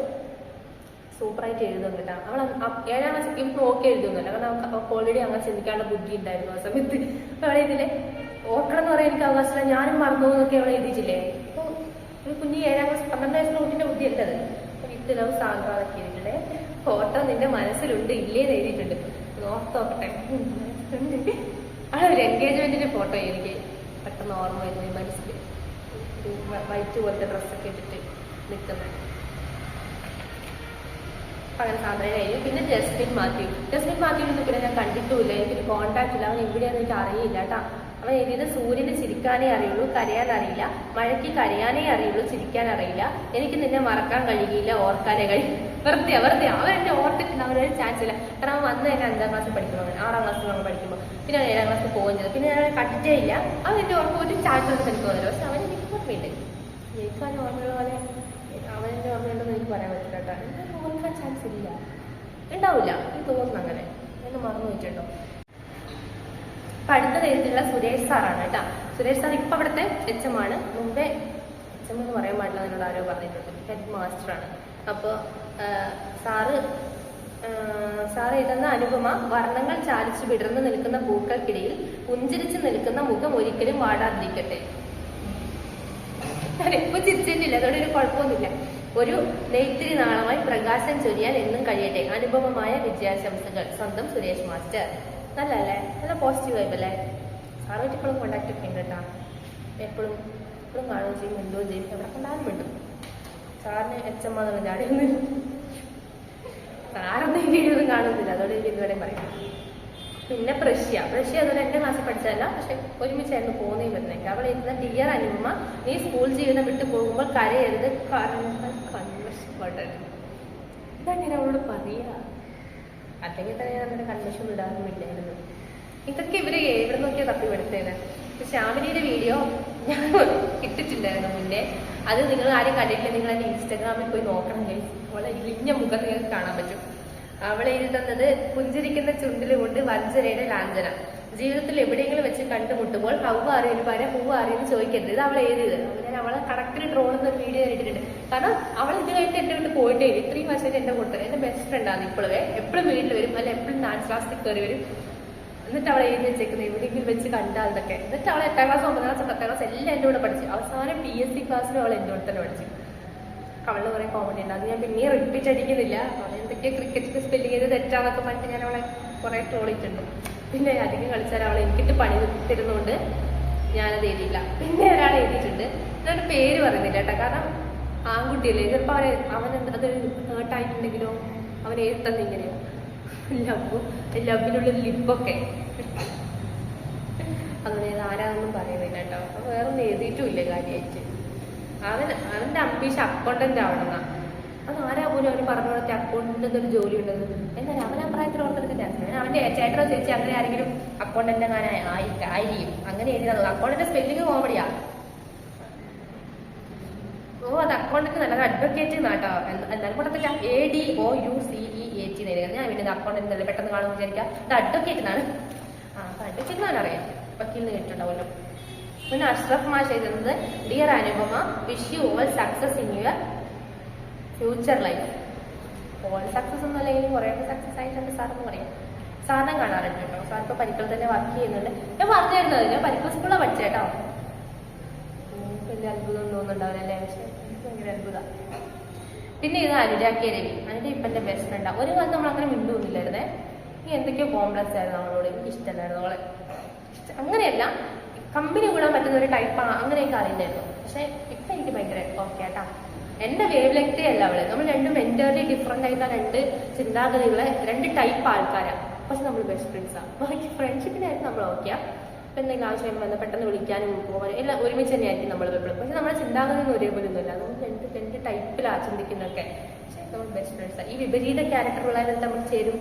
Speaker 1: സൂപ്പറായിട്ട് എഴുതും കേട്ടാ. അവൾ 7ാം ക്ലാസ് ഇപ്പം നോക്കി എഴുതുന്നല്ല, കാരണം അവൾക്ക് ഓൾറെഡി അങ്ങനെ ചിന്തിക്കാനുള്ള ബുദ്ധി ഉണ്ടായിരുന്നു ആ സമയത്ത്. അവളെ ഇതിലെ ഓർക്കണം എന്ന് പറയാൻ എനിക്ക് അവകാശമില്ല, ഞാനും മറന്നു എന്നൊക്കെ അവളെ എഴുതിയിട്ടില്ലേ. അപ്പോൾ ഒരു കുഞ്ഞ് 7ാം ക്ലാസ് 12 വയസ്സിന് കുട്ടിന്റെ ബുദ്ധി അല്ലത്. വിത്ത് സാന്ദ്രതൊക്കെ എഴുതിയിട്ടുണ്ട്. ഫോട്ടോ നിന്റെ മനസ്സിലുണ്ട് ഇല്ലേന്ന് എഴുതിയിട്ടുണ്ട്. ഓർത്തോക്കട്ടെ. ഒരു എൻഗേജ്മെന്റിന്റെ ഫോട്ടോ എനിക്ക് പെട്ടെന്ന് ഓർമ്മ വരുന്നത് മനസ്സിൽ. വൈറ്റ് പോലത്തെ ഡ്രസ്സൊക്കെ ഇട്ടിട്ട് നിൽക്കുന്നത്. അങ്ങനെ സാന്ദ്രയുടെ കഴിഞ്ഞു. പിന്നെ ജസ്മിൻ മാത്യുവിനൊന്നും പിന്നെ ഞാൻ കണ്ടിട്ടുമില്ല, എനിക്കൊരു കോൺടാക്ട് ഇല്ല. അവൻ എവിടെയാണെന്ന് എനിക്ക് അറിയില്ല കേട്ടാ. അവൻ എഴുതിയത് സൂര്യന് ചിരിക്കാനേ അറിയുള്ളൂ, കരയാൻ അറിയില്ല. മഴയ്ക്ക് കരയാനേ അറിയുള്ളൂ, ചിരിക്കാൻ അറിയില്ല. എനിക്ക് നിന്നെ മറക്കാൻ കഴിയില്ല, ഓർക്കാനേ കഴിയും. വെറുതെ അവൻ എന്നെ ഓർത്തിട്ടുണ്ട്. അവനൊരു ചാൻസ് ഇല്ല. കാരണം അവൻ വന്ന് തന്നെ 5ാം ക്ലാസ്സിൽ പഠിക്കുമ്പോൾ, 6ാം ക്ലാസ്സിൽ നമ്മൾ പഠിക്കുമ്പോൾ, പിന്നെ 7ാം ക്ലാസ്സിൽ പോകുകയും ചെയ്തു. പിന്നെ ഞാൻ കണ്ടിട്ടേ ഇല്ല. അവൻ എന്റെ ഓർമ്മ ഒരു ചാൻസ് എടുത്ത് എനിക്ക് തോന്നില്ല. പക്ഷെ അവൻ എനിക്ക് ഓർമ്മയുണ്ട്. എനിക്ക് അവൻ ഓർമ്മയുള്ള പോലെ അവനെന്റെ ഓർമ്മയുണ്ടെന്ന് എനിക്ക് പറയാൻ പറ്റില്ല കേട്ടോ. എനിക്ക് ഓർക്കാൻ ചാൻസ് ഇല്ല, ഉണ്ടാവില്ല. എനിക്ക് തോന്നുന്നു അങ്ങനെ. എന്നെ മറന്നു വെച്ചിട്ടുണ്ടോ. അപ്പൊ അടുത്ത തരത്തിലുള്ള സുരേഷ് സാറാണ് കേട്ടോ. സുരേഷ് സാർ ഇപ്പൊ അവിടുത്തെ HM ആണ്. മുമ്പേ HM എന്ന് പറയാൻ പാടില്ല, എന്നോട് ആരോ പറഞ്ഞിട്ടുണ്ട്. ഹെഡ് മാസ്റ്ററാണ്. അപ്പോൾ സാറ് എഴുതുന്ന അനുപമ, വർണ്ണങ്ങൾ ചാലിച്ചു വിടർന്നു നിൽക്കുന്ന പൂക്കൾക്കിടയിൽ പുഞ്ചിരിച്ചു നിൽക്കുന്ന മുഖം ഒരിക്കലും വാടാതിരിക്കട്ടെ. ഞാൻ എപ്പോ ചിരിച്ചിട്ടില്ല, അതോടെ ഒരു കുഴപ്പമൊന്നുമില്ല. ഒരു നെയ്ത്തിരി നാളമായി പ്രകാശം ചൊരിയാൻ എന്നും കഴിയട്ടെ. അനുപമമായ വിജയാശംസകൾ, സ്വന്തം സുരേഷ് മാസ്റ്റർ. നല്ലല്ലേ, നല്ല പോസിറ്റീവ് വൈബല്ലേ. സാറുമായിട്ട് ഇപ്പോഴും കോണ്ടാക്ട് ഒക്കെ ഉണ്ട് കേട്ടോ. എപ്പോഴും കാണുകയും ചെയ്യും, മിണ്ടുകയും ചെയ്യും. എവിടെ കണ്ടാലും മിണ്ടും. സാറിന് HM എന്നുള്ള ജാടിയൊന്നും സാറൊന്നും ഈ വീഡിയോന്നും കാണുന്നില്ല, അതോടെ എനിക്ക് ഇതുവരെ പറയും. പിന്നെ പ്രഷ്യ അതുപോലെ എൻ്റെ ക്ലാസ്സിൽ പഠിച്ചതല്ല, പക്ഷെ ഒരുമിച്ചായിരുന്നു പോകുന്നേ വരുന്നേക്ക്. അവൾ എഴുതുന്ന ഡിയർ അനുപമ, നീ സ്കൂൾ ജീവിതം വിട്ടു പോകുമ്പോൾ കരയരുത്, കൺവെർഷപ്പെടരുത്. ഇതാണ് ഞാൻ അവളോട് പറയാ. അല്ലെങ്കിൽ തന്നെ ഞാൻ അങ്ങനെ കൺവെർഷൻ ഇടാറുമില്ലായിരുന്നു. ഇതൊക്കെ ഇവര് എവിടെ നോക്കിയാൽ തപ്പിപ്പെടുത്തേന്. ശ്യാമിനിയുടെ വീഡിയോ ഞാൻ ഇട്ടിട്ടുണ്ടായിരുന്നു മുന്നേ. അത് നിങ്ങൾ ആരും കണ്ടിട്ടില്ല, നിങ്ങൾ എൻ്റെ ഇൻസ്റ്റാഗ്രാമിൽ പോയി നോക്കണം ഗൈസ്. അവളെ ഇളിഞ്ഞ മുഖം നിങ്ങൾക്ക് കാണാൻ പറ്റും. അവളെ എഴുതുന്നത്, പുഞ്ചിരിക്കുന്ന ചുണ്ടില് കൊണ്ട് വഞ്ചനയുടെ ലാഞ്ചന. ജീവിതത്തിൽ എവിടെയെങ്കിലും വെച്ച് കണ്ടുമുട്ടുമ്പോൾ ഹൗവ അറിയുന്നു പകരം ഹൂവ അറിയുന്നു ചോദിക്കരുത്. ഇത് അവളെ എഴുതിയത്. ഞാൻ അവളെ കണക്കിന് ട്രോളുന്ന വീഡിയോ ഇട്ടിട്ടുണ്ട്. കാരണം അവൾ ഇത് കഴിഞ്ഞിട്ട് എന്റെ വീട്ടിൽ പോയിട്ടേ ഇല്ല. 3 വർഷമായിട്ട് എന്റെ കൂട്ടർ, എന്റെ ബെസ്റ്റ് ഫ്രണ്ടാണ് ഇപ്പോഴേ. എപ്പോഴും വീട്ടിൽ വരും, അല്ല എപ്പോഴും ഡാൻസ് ക്ലാസ്സിൽ കയറി വരും. എന്നിട്ട് അവളെ എഴുതി വെച്ചേക്കുന്നത് എവിടെയെങ്കിലും വെച്ച് കണ്ടാൽ ഇതൊക്കെ. എന്നിട്ട് അവൾ 8ാം ക്ലാസ് 9ാം ക്ലാസ് 10ാം ക്ലാസ് എല്ലാം എൻ്റെ കൂടെ പഠിച്ചു. അവസാനം PSC ക്ലാസ്സിലും അവൾ എൻ്റെ കൂടെ തന്നെ പഠിച്ചു. അവളുടെ കുറെ കോമഡി ഉണ്ട്, അത് ഞാൻ പിന്നെയും റിപ്പീറ്റ് അടിക്കുന്നില്ല. അവളെ എന്തൊക്കെയോ ക്രിക്കറ്റിന്റെ സ്പെല്ലിങ് ചെയ്ത് തെറ്റാന്നൊക്കെ പറഞ്ഞിട്ട് ഞാൻ അവളെ കുറെ ട്രോളിയിട്ടുണ്ട്. പിന്നെ അധികം കളിച്ചാൽ അവളെ എനിക്കിട്ട് പണി തരുന്നതുകൊണ്ട് ഞാനത് എഴുതിയില്ല. പിന്നെ ഒരാൾ എഴുതിയിട്ടുണ്ട്, എന്നൊരു പേര് പറയുന്നില്ല കേട്ടോ, കാരണം ആൺകുട്ടിയല്ലേ, ചിലപ്പോൾ അവൻ അതൊരു ഹേർട്ടായിട്ടുണ്ടെങ്കിലോ അവൻ എഴുത്തന്നെ ഇങ്ങനെയോ ലബിനുള്ള ലിപ്പൊക്കെ. അങ്ങനെ ആരാതൊന്നും പറയുന്നില്ല കേട്ടോ. അപ്പൊ വേറൊന്നും എഴുതിയിട്ടുമില്ല കാര്യമായിട്ട്. അവന്റെ അംബീഷൻ അക്കൗണ്ടന്റ് ആവണമെന്നാ. അത് ആരാ പോലും അവന് പറഞ്ഞു കൊടുത്ത അക്കൗണ്ടന്റ് ഒരു ജോലി ഉണ്ടെന്ന്. എന്നാൽ അവൻ അഭിപ്രായത്തിൽ ഓർത്തെടുത്തില്ല. അവന്റെ ചേട്ടനോ ചേച്ചി അങ്ങനെ ആരെങ്കിലും അക്കൗണ്ടന്റ് അങ്ങനെ ആയിരിക്കും, അങ്ങനെ എഴുതിയത്. Accountant spelling കോമഡിയാ. ഓ അത് അക്കൗണ്ടന്റ് നല്ലത് അഡ്വക്കേറ്റ് എന്നാട്ടോ. എന്നാലും കൂടത്തില്ല ADOUCEAT നേരിടുന്നത്. ഞാൻ പിന്നെ അക്കൗണ്ടന്റ് അല്ലേ പെട്ടെന്ന് കാണുമ്പോൾ വിചാരിക്കാം ഇത് അഡ്വക്കേറ്റ് എന്നാണ്. അപ്പൊ അഡ്വക്കേറ്റ് എന്നാണ് അറിയാം, വക്കീലിന് കേട്ടിട്ടുണ്ടാവുമല്ലോ. പിന്നെ അഷ്റഫ് മാഷ് എഴുതുന്നത് dear Anupama, wish you all success in your future life. All success ഒന്നും അല്ലെങ്കിൽ കുറേയൊക്കെ സക്സസ് ആയിട്ടുണ്ട് സാറെന്ന് പറയാം. സാറിനെ കാണാറുണ്ട് കേട്ടോ. സാർ ഇപ്പൊ പരിക്കൽ തന്നെ വർക്ക് ചെയ്യുന്നുണ്ട്. ഞാൻ പറഞ്ഞിരുന്നത് ഞാൻ പരിക്കൽ സ്കൂളിലാണ് പഠിച്ചേട്ടോ. വലിയ അത്ഭുതം തോന്നുന്നുണ്ടാവില്ലല്ലേ, പക്ഷെ എനിക്ക് ഭയങ്കര അത്ഭുതം. പിന്നെ ഇത് അനുരാഗ് രവി, അതിന്റെ ഇപ്പം എന്റെ ബെസ്റ്റ് ഫ്രണ്ടാണ്. ഒരു കാലത്ത് നമ്മൾ അങ്ങനെ മിണ്ടുന്നില്ലായിരുന്നേ. ഈ എന്തൊക്കെയോ കോംപ്ലക്സ് ആയിരുന്നു അവളോട്, എനിക്ക് ഇഷ്ടമല്ലായിരുന്നു അവളെ. അങ്ങനെയല്ല, കമ്പനി കൂടാൻ പറ്റുന്ന ഒരു ടൈപ്പാണ്, അങ്ങനെയൊക്കെ അറിയുന്നായിരുന്നു. പക്ഷെ ഇപ്പൊ എനിക്ക് ഭയങ്കര ഓക്കെ ആട്ടാ. എന്റെ വേവ് ലെങ്തേ അല്ല അവള്. നമ്മൾ രണ്ടും മെന്റലി ഡിഫറെന്റ് ആയിട്ടുള്ള രണ്ട് ചിന്താഗതികളെ, രണ്ട് ടൈപ്പ് ആൾക്കാരാണ്. പക്ഷെ നമ്മൾ ബെസ്റ്റ് ഫ്രണ്ട്സാണ്. ബാക്കി ഫ്രണ്ട്ഷിപ്പിനായിട്ട് നമ്മൾ ഓക്കെയാ. ഇപ്പം എന്തെങ്കിലും ആവശ്യം വന്നാൽ പെട്ടെന്ന് വിളിക്കാനും പോകാനും എല്ലാം ഒരുമിച്ച് തന്നെയായിരിക്കും നമ്മൾ എപ്പോഴും. പക്ഷെ നമ്മുടെ ചിന്താഗതി ഒരേപോലെ ഒന്നുമില്ല. നമ്മൾ രണ്ട് ടൈപ്പിലാണ് ചിന്തിക്കുന്നതൊക്കെ. പക്ഷേ നമ്മൾ ബെസ്റ്റ് ഫ്രണ്ട്സാണ്. ഈ വിപരീത ക്യാരക്ടറുള്ളതിൽ നമ്മൾ ചേരും.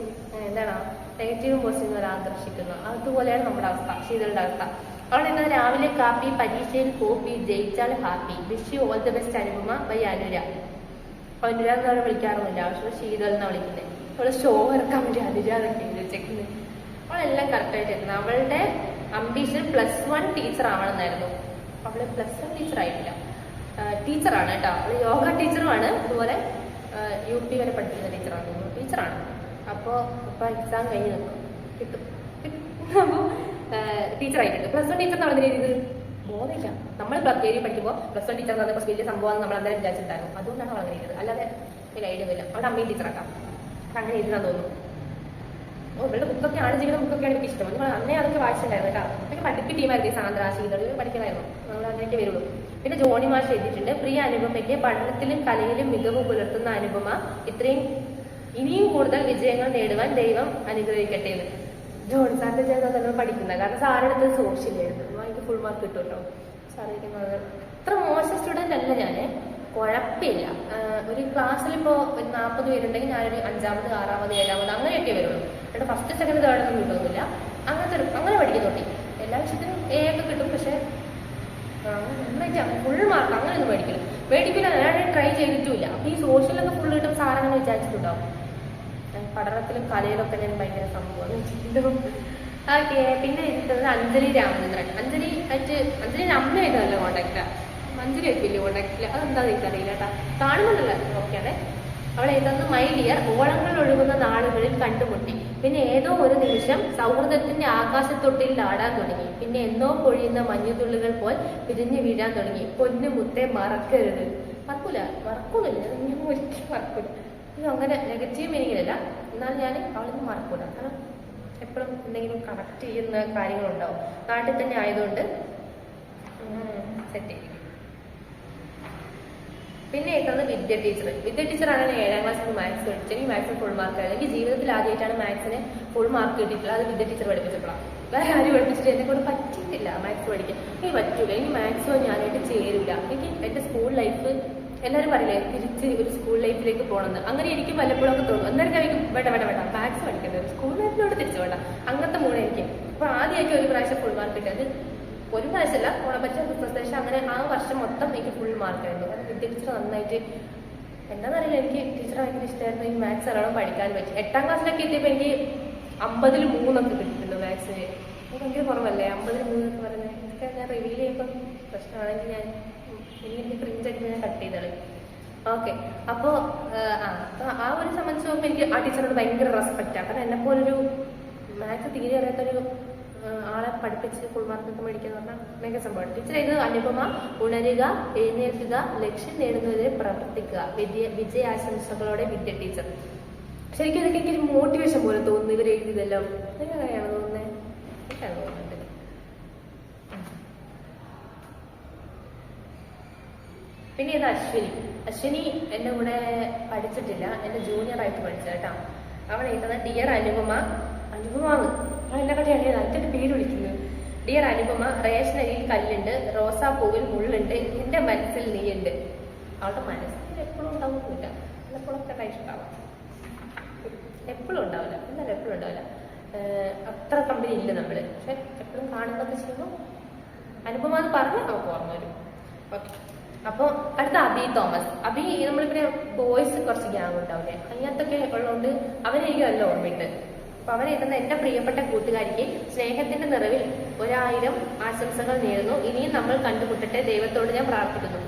Speaker 1: എന്താണ് നെഗറ്റീവും പോസിറ്റീവും ആകർഷിക്കുന്നു. അതുപോലെയാണ് നമ്മുടെ അവസ്ഥ, ശീതളുടെ അവസ്ഥ. അവിടെ ഇന്ന് രാവിലെ കാപ്പി, പരീക്ഷയിൽ കോപ്പി, ജയിച്ചാൽ happy, wish you all the best Anupama by Anura. Anura എന്നവരെ വിളിക്കാറൊന്നുമില്ല, പക്ഷെ ശീതൾ എന്നാണ് വിളിക്കുന്നത്. അവള് ഷോ ഇറക്കാൻ വേണ്ടി അനുര എന്നൊക്കെ വിളിച്ചേക്കുന്നത്. അവളെല്ലാം കറക്റ്റായിട്ട് എത്തുന്നത്. അവളുടെ അംബീഷൻ +1 ടീച്ചർ ആവണമെന്നായിരുന്നു. അവള് +1 ടീച്ചർ ആയിട്ടില്ല, ടീച്ചറാണ് കേട്ടോ. അവള് യോഗ ടീച്ചറുമാണ്, അതുപോലെ UP വരെ പഠിക്കുന്ന ടീച്ചറാണ്. അപ്പോൾ ഇപ്പൊ എക്സാം കഴിഞ്ഞ് നിൽക്കും, കിട്ടും. അപ്പോൾ ടീച്ചറായിട്ടുണ്ട്. +1 ടീച്ചർ എന്ന് പറയുന്ന രീതിയിൽ ബോധമില്ല. നമ്മൾ ഏരിയ പഠിക്കുമ്പോൾ +1 ടീച്ചർ എന്ന് പറഞ്ഞാൽ വലിയ സംഭവം നമ്മൾ അന്നേരം വിചാരിച്ചിട്ടുണ്ടായിരുന്നു. അതുകൊണ്ടാണ് അവൾ അങ്ങനെ ചെയ്തത്, അല്ലാതെ ഒരു ഐഡിയ ഇല്ല. അവളുടെ അമ്മയും ടീച്ചറാക്കാം, അങ്ങനെ എഴുതാൻ തോന്നുന്നു. ഇവളുടെ ബുക്കൊക്കെ ആണ്, ജീവിത ബുക്കൊക്കെയാണ് എനിക്ക് ഇഷ്ടം. നിങ്ങൾ അന്നേ അതൊക്കെ വായിച്ചിട്ടുണ്ടായിരുന്നു കേട്ടോ. അതൊക്കെ പഠിപ്പിക്കുന്ന ടീമായിരുന്നു. സാന്ദ്ര, ശീതൾ പഠിക്കണമായിരുന്നു. നമ്മൾ അതിനൊക്കെ വരുള്ളൂ. പിന്നെ ജോണി മാഷ് എഴുതിയിട്ടുണ്ട്, പ്രിയ അനുപമയ്ക്ക് പഠനത്തിലും കലയിലും മികവ് പുലർത്തുന്ന അനുപമ ഇനിയും കൂടുതൽ വിജയങ്ങൾ നേടുവാൻ ദൈവം അനുഗ്രഹിക്കട്ടെ എന്ന്. ജോണി സാറിന്റെ ചേർന്ന് നമ്മൾ പഠിക്കുന്നത്, കാരണം സാറിനടുത്ത് സോഷ്യലായിരുന്നു. എനിക്ക് ഫുൾ മാർക്ക് കിട്ടും കേട്ടോ. സാറിരിക്കുന്നത് അത്ര മോശം സ്റ്റുഡന്റ് അല്ല ഞാൻ, കുഴപ്പമില്ല. ഒരു ക്ലാസ്സിലിപ്പോൾ 40 പേരുണ്ടെങ്കിൽ ഞാനൊരു 5ാമത് 6ാമത് 7ാമത് അങ്ങനെയൊക്കെ വരുള്ളൂ. എന്നിട്ട് ഫസ്റ്റ് സെക്കൻഡ് തേർഡൊന്നും കിട്ടുന്നില്ല. അങ്ങനെ പഠിക്കുന്നുണ്ട്. എല്ലാ വിഷയത്തിനും A ഒക്കെ കിട്ടും. പക്ഷെ ഫുൾ മാർക്ക് അങ്ങനെയൊന്നും മേടിക്കില്ല. ഞാൻ ട്രൈ ചെയ്തിട്ടുമില്ല. അപ്പൊ ഈ സോഷ്യലൊക്കെ ഫുൾ കിട്ടും സാറങ്ങനെ വിചാരിച്ചിട്ടുണ്ടാവും. പഠനത്തിലും കലയിലൊക്കെ ഞാൻ ഭയങ്കര സംഭവം വെച്ചിട്ടുണ്ടാവും. ഓക്കെ. പിന്നെ എഴുതുന്നത് അഞ്ജലി രാമചന്ദ്രൻ. അഞ്ജലിന്റെ അമ്മ ആയിട്ടല്ല കോണ്ടാക്റ്റാ. അഞ്ജലി ആയിട്ട് വലിയ കോണ്ടാക്റ്റില്ല. അതെന്താ എനിക്കറിയില്ല കേട്ടാ. കാണുന്നുണ്ടല്ലോ, ഓക്കെയാണ്. അവൾ എഴുതുന്നത് മൈ ഡിയർ, ഓളങ്ങൾ ഒഴുകുന്ന നാളുകളിൽ കണ്ടുമുട്ടി. പിന്നെ ഏതോ ഒരു നിമിഷം സൗഹൃദത്തിന്റെ ആകാശത്തൊട്ടിൽ ആടാൻ തുടങ്ങി. പിന്നെ എന്നോ പൊഴിയുന്ന മഞ്ഞുതുള്ളികൾ പോൽ പിരിഞ്ഞു വീഴാൻ തുടങ്ങി. പൊന്നു മുത്തേ മറക്കരുത്. മറക്കൂല, ഞാൻ ഒരിക്കലും മറക്കൂല. ഇത് അങ്ങനെ നെഗറ്റീവ് മീനിങ്ങിലല്ല, എന്നാൽ ഞാൻ അവളൊന്നും മറക്കൂല. കാരണം എപ്പോഴും എന്തെങ്കിലും കണക്ട് ചെയ്യുന്ന കാര്യങ്ങളുണ്ടാവും. നാട്ടിൽ തന്നെ ആയതുകൊണ്ട് സെറ്റ് ചെയ്യും. പിന്നെ എത്തുന്നത് വിദ്യ ടീച്ചറാണ് 7ാം ക്ലാസ്സിൽ മാത്സ് പഠിച്ചത്. എനിക്ക് മാത്സിന് ഫുൾ മാർക്ക് ആയിരുന്നു. എനിക്ക് ജീവിതത്തിൽ ആദ്യമായിട്ടാണ് മാത്സിന് ഫുൾ മാർക്ക് കിട്ടിയിട്ടുള്ളത്. അത് വിദ്യ ടീച്ചർ പഠിപ്പിച്ചപ്പോഴാണ്. വേറെ ആരും പഠിപ്പിച്ചിട്ട് എന്നെ കൊണ്ട് പറ്റിയിട്ടില്ല മാത്സ് പഠിക്കാൻ. എനിക്ക് പറ്റൂല, എനിക്ക് മാത്സോ ഞാനായിട്ട് ചേരൂല. എനിക്ക് എൻ്റെ സ്കൂൾ ലൈഫ് എല്ലാവരും പറയില്ലേ തിരിച്ച് ഒരു സ്കൂൾ ലൈഫിലേക്ക് പോകണമെന്ന്. അങ്ങനെ എനിക്ക് പലപ്പോഴൊക്കെ തോന്നും. അന്നേരം വേണ്ട മാത്സ് പഠിക്കുന്നത്, സ്കൂൾ ലൈഫിലോട്ട് തിരിച്ചു വേണ്ട, അങ്ങനത്തെ മൂടെ എനിക്ക്. അപ്പോൾ ആദ്യമൊക്കെ ഒരു പ്രാവശ്യം ഫുൾ മാർക്ക് കിട്ടിയത്, ഒരു പ്രാവശ്യമല്ല, ഓണപ്പറ്റ പ്രസേഷൻ, അങ്ങനെ ആ വർഷം മൊത്തം എനിക്ക് ഫുൾ മാർക്കായിരുന്നു. കാരണം വിദ്യ ടീച്ചർ നന്നായിട്ട്, എന്താണെന്നറിയില്ല, എനിക്ക് ടീച്ചർ ഭയങ്കര ഇഷ്ടമായിരുന്നു. ഈ മാത്സ് നല്ലോണം പഠിക്കാൻ പറ്റി. 8ാം ക്ലാസ്സിലൊക്കെ എത്തിയപ്പോൾ എനിക്ക് 50-ൽ 3 കിട്ടിയിട്ടുണ്ട് മാത്സിന്. ഭയങ്കര കുറവല്ലേ 50-ൽ 3 എന്ന് പറയുന്നത്. ഇതൊക്കെ ഞാൻ റിവീൽ ചെയ്യുമ്പോൾ പ്രശ്നമാണെങ്കിൽ എനിക്ക് ക്രിഞ്ചായിട്ട് ഞാൻ കട്ട് ചെയ്തത്. ഓക്കെ. അപ്പോൾ ആ ഒരു സംബന്ധിച്ച് നോക്കുമ്പോൾ എനിക്ക് ആ ടീച്ചറിനോട് ഭയങ്കര റെസ്പെക്റ്റാണ്. കാരണം എന്നെപ്പോലൊരു മാത്സ് തീരെ അറിയാത്തൊരു ആളെ പഠിപ്പിച്ച് ഫുൾ മാർക്കൊക്കെ മേടിക്കുക പറഞ്ഞാൽ ഭയങ്കര സംഭവമാണ്. ടീച്ചർ ഇത് അനുപമ ഉണരുക, എഴുന്നേൽക്കുക, ലക്ഷ്യം നേടുന്നതിന് പ്രവർത്തിക്കുക, വിജയാശംസകളോടെ വിദ്യ ടീച്ചർ. ശരിക്കും ഇതൊക്കെ എനിക്ക് മോട്ടിവേഷൻ പോലെ തോന്നുന്നു ഇവർ എഴുതിയതെല്ലാം. എങ്ങനെയാണ് തോന്നുന്നത്? എനിക്കാണ് തോന്നുന്നത്. പിന്നെ ഇത് അശ്വിനി. അശ്വിനി എൻ്റെ കൂടെ പഠിച്ചിട്ടില്ല, എൻ്റെ ജൂനിയറായിട്ട് പഠിച്ച കേട്ടോ. അവൾ എഴുതുന്ന ഡിയർ അനുപമ. അനുപമാന്ന് അവൾ എന്നെ പറ്റി അറിയാതെ എൻ്റെ പേര് വിളിക്കുന്നത്. ഡിയർ അനുപമ, റേഷനരിയിൽ കല്ലുണ്ട്, റോസാപ്പൂവിൽ മുള്ളുണ്ട്, എൻ്റെ മനസ്സിൽ നീയുണ്ട്. അവളുടെ മനസ്സിൽ എപ്പോഴും ഉണ്ടാവുന്നില്ല, ചിലപ്പോഴൊക്കെ ഇഷ്ടമാവാം, എപ്പോഴും ഉണ്ടാവില്ല, എന്നാലും എപ്പോഴും ഉണ്ടാവില്ല. അത്ര കമ്പനി ഇല്ല നമ്മൾ, പക്ഷെ എപ്പോഴും കാണുന്നതൊക്കെ ചെയ്യുമ്പോൾ അനുപമ എന്ന് പറഞ്ഞാൽ നമുക്ക് ഓർമ്മ വരും. ഓക്കെ, അപ്പോൾ അടുത്ത അബി തോമസ്. അബി നമ്മളിവിടെ ബോയ്സ് കുറച്ച് ഗ്യാങ് ഉണ്ടാവില്ലേ, അതിനകത്തൊക്കെ ഉള്ളതുകൊണ്ട് അവനെനിക്ക് നല്ല ഓർമ്മയുണ്ട്. അപ്പൊ അവരെഴുതുന്ന എൻ്റെ പ്രിയപ്പെട്ട കൂട്ടുകാരിക്ക് സ്നേഹത്തിന്റെ നിറവിൽ 1000 ആശംസകൾ നേരുന്നു. ഇനിയും നമ്മൾ കണ്ടുമുട്ടട്ടെ, ദൈവത്തോട് ഞാൻ പ്രാർത്ഥിക്കുന്നു.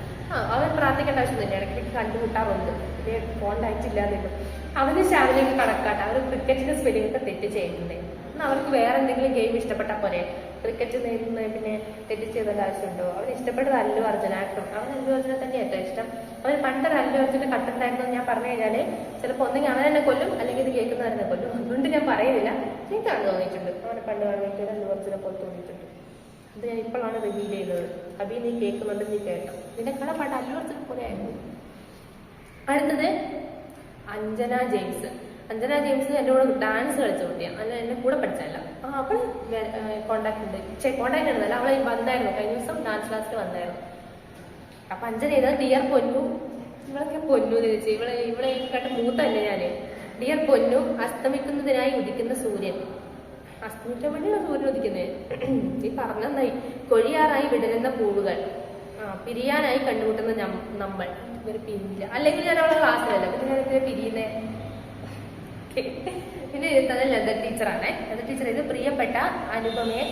Speaker 1: അവൻ പ്രാർത്ഥിക്കേണ്ട ആവശ്യമൊന്നുമില്ല, ഇടയ്ക്കിടയ്ക്ക് കണ്ടുമുട്ടാറുണ്ട്, ഇതേ കോണ്ടാക്ട് ഇല്ലാതിരിക്കും. അവന് ശാലിലേക്ക് കണക്കാട്ടെ, അവർ ക്രിക്കറ്റിന്റെ സ്പെല്ലിംഗ് ഒക്കെ തെറ്റ് ചെയ്യുന്നുണ്ട്. എന്നാൽ അവർക്ക് വേറെ എന്തെങ്കിലും ഗെയിം ഇഷ്ടപ്പെട്ടാൽ പോലെ ക്രിക്കറ്റ് നേരിടുന്നത് പിന്നെ തെറ്റ് ചെയ്തേണ്ട ആവശ്യമുണ്ടോ? അവന് ഇഷ്ടപ്പെട്ടത് അല്ലു അർജുന ആക്ടർ. അവൻ അല്ലു അർജുനെ തന്നെ ഏറ്റവും ഇഷ്ടം. അവന് പണ്ടൊരു അല്ലു അർജുന്റെ കട്ടുണ്ടായിരുന്നു ഞാൻ പറഞ്ഞു കഴിഞ്ഞാല് ചിലപ്പോൾ ഒന്നെങ്കിൽ അവൻ എന്നെ കൊല്ലും, അല്ലെങ്കിൽ ഇത് കേൾക്കുന്നവരെന്നെ കൊല്ലും. അതുകൊണ്ട് ഞാൻ പറയുന്നില്ല, എനിക്കാണ് തോന്നിയിട്ടുണ്ട് അവനെ പണ്ട് കാണുമ്പോൾ അല്ലു അർജുനെ പോലെ തോന്നിയിട്ടുണ്ട്. അത് ഞാൻ ഇപ്പോഴാണ് റിവീൽ ചെയ്യുന്നത്. അബി നീ കേൾക്കുന്നുണ്ട്, നീ കേട്ടോ, നിന്റെ കട പണ്ട് അല്ലു അർജുനെ പോലെ ആയിരുന്നു. അടുത്തത് അഞ്ജന ജെയിംസ്. അഞ്ജന ജെയിംസ് എൻ്റെ കൂടെ ഡാൻസ് കളിച്ച കുട്ടിയാണ്, അല്ല എന്നെ കൂടെ പഠിച്ചല്ല. അവൾ കോണ്ടാക്ട് ഉണ്ട്, കോണ്ടാക്ട് ഉണ്ടല്ല, അവളെ വന്നായിരുന്നു കഴിഞ്ഞ ദിവസം ഡാൻസ് ക്ലാസ്സിൽ വന്നായിരുന്നു. അപ്പൊ അഞ്ജന ചെയ്തത് ഡിയർ പൊന്നു. ഇവളൊക്കെ പൊന്നു തിരിച്ച് ഇവിടെ കേട്ട മൂത്തല്ലേ ഞാന്. ഡിയർ പൊന്നു, അസ്തമിക്കുന്നതിനായി ഉദിക്കുന്ന സൂര്യൻ. അസ്തമിക്കാൻ വേണ്ടിയാണ് സൂര്യൻ ഉദിക്കുന്നത്. ഈ പറഞ്ഞായി കൊഴിയാറായി വിടരുന്ന പൂവുകൾ, പിരിയാനായി കണ്ടുമുട്ടുന്ന നമ്മൾ. ഇവര് പിരിയില്ല, അല്ലെങ്കിൽ ഞാൻ അവളെ ക്ലാസ്സിലല്ല, പിന്നെ ഞാൻ ഇതിനെ പിരിയുന്നേ. പിന്നെ എഴുതുന്നത് ലത ടീച്ചറാണ്. ലത ടീച്ചർ ഇത് പ്രിയപ്പെട്ട അനുപമയെ,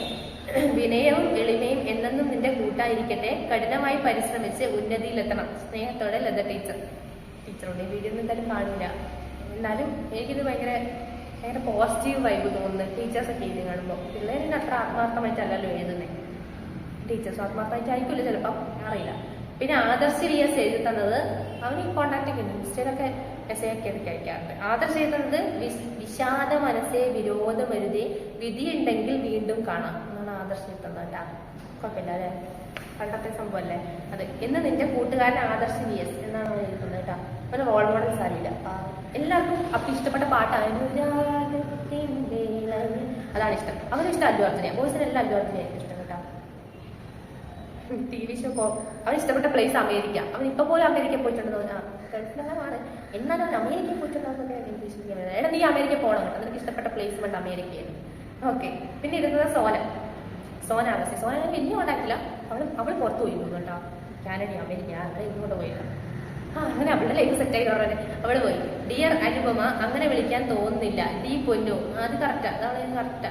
Speaker 1: വിനയവും എളിമയും എന്നെന്നും നിന്റെ കൂട്ടായിരിക്കട്ടെ, കഠിനമായി പരിശ്രമിച്ച് ഉന്നതിയിലെത്തണം. സ്നേഹത്തോടെ ലത ടീച്ചർ. ടീച്ചറോട് ഈ വീഡിയോ ഒന്നും എന്തായാലും കാണില്ല, എന്നാലും എനിക്കിത് ഭയങ്കര പോസിറ്റീവ് വൈബ് തോന്നുന്നു ടീച്ചേഴ്സൊക്കെ എഴുതി കാണുമ്പോൾ. പിള്ളേരിന് അത്ര ആത്മാർത്ഥമായിട്ടല്ലല്ലോ എഴുതുന്നത്, ടീച്ചേഴ്സ് ആത്മാർത്ഥമായിട്ടായിരിക്കില്ല ചിലപ്പം, അറിയില്ല. പിന്നെ ആദർശ് VS എഴുതി തന്നത്, അവന് ഈ കോണ്ടാക്ട് ഒക്കെ ഉണ്ട്, ഇൻസ്റ്റയിലൊക്കെ മെസ്സേജ് ഒക്കെ എടുത്ത് അയക്കാറുണ്ട്. ആദർശ് എഴുതുന്നത് വിഷാദ മനസ്സേ വിരോധമരുതേ, വിധിയുണ്ടെങ്കിൽ വീണ്ടും കാണാം എന്നാണ് ആദർശ് എഴുതുന്നത് കേട്ടാ. കുഴപ്പമില്ല അല്ലേ, പണ്ടത്തെ സംഭവം അല്ലേ അത്. എന്ന് നിന്റെ കൂട്ടുകാരൻ ആദർശ് VS എന്നാണ് അവൻ എഴുതുന്നത് കേട്ടാ. അവന് റോൾ മോഡൽസ് അറിയില്ല. എല്ലാവർക്കും അപ്പം ഇഷ്ടപ്പെട്ട പാട്ടാണ്, അതാണ് ഇഷ്ടം. അവനും ഇഷ്ടം അല്ലു അർജുനെയാണ്, ബോയ്സിനെല്ലാം അല്ലു അർജുനെയായിരിക്കും ഇഷ്ടം കേട്ടോ. TV ഷോ അവൻ ഇഷ്ടപ്പെട്ട പ്ലേസ് അമേരിക്ക. അവൻ ഇപ്പൊ പോലും അമേരിക്ക പോയിട്ടുണ്ടെന്ന് ഗൾഫിലെല്ലാമാണ്, എന്നാലും അവൻ അമേരിക്കയിൽ പോയിട്ടുണ്ടെന്നൊക്കെ എനിക്ക് വിശ്വസിക്കാൻ. എടാ നീ അമേരിക്ക പോകണം കേട്ടോ, നിനക്ക് ഇഷ്ടപ്പെട്ട പ്ലേസ്മെന്റ് അമേരിക്കയായിരുന്നു. ഓക്കെ, പിന്നെ ഇരുന്നത് സോന ആകസി. സോന വലിയ കോണ്ടാക്റ്റില്ല, അവൾ പുറത്ത് പോയി കേട്ടോ, കാനഡ അമേരിക്ക അങ്ങനെ ഇങ്ങോട്ട് പോയില്ല. അങ്ങനെ അവളുടെ ലൈഫ് സെറ്റ് ആയി പറഞ്ഞത് അവള് പോയി. ഡിയർ അനുപമ, അങ്ങനെ വിളിക്കാൻ തോന്നുന്നില്ല. ഡി പൊന്നു, അത് കറക്റ്റാ, അതാണ് കറക്റ്റാ.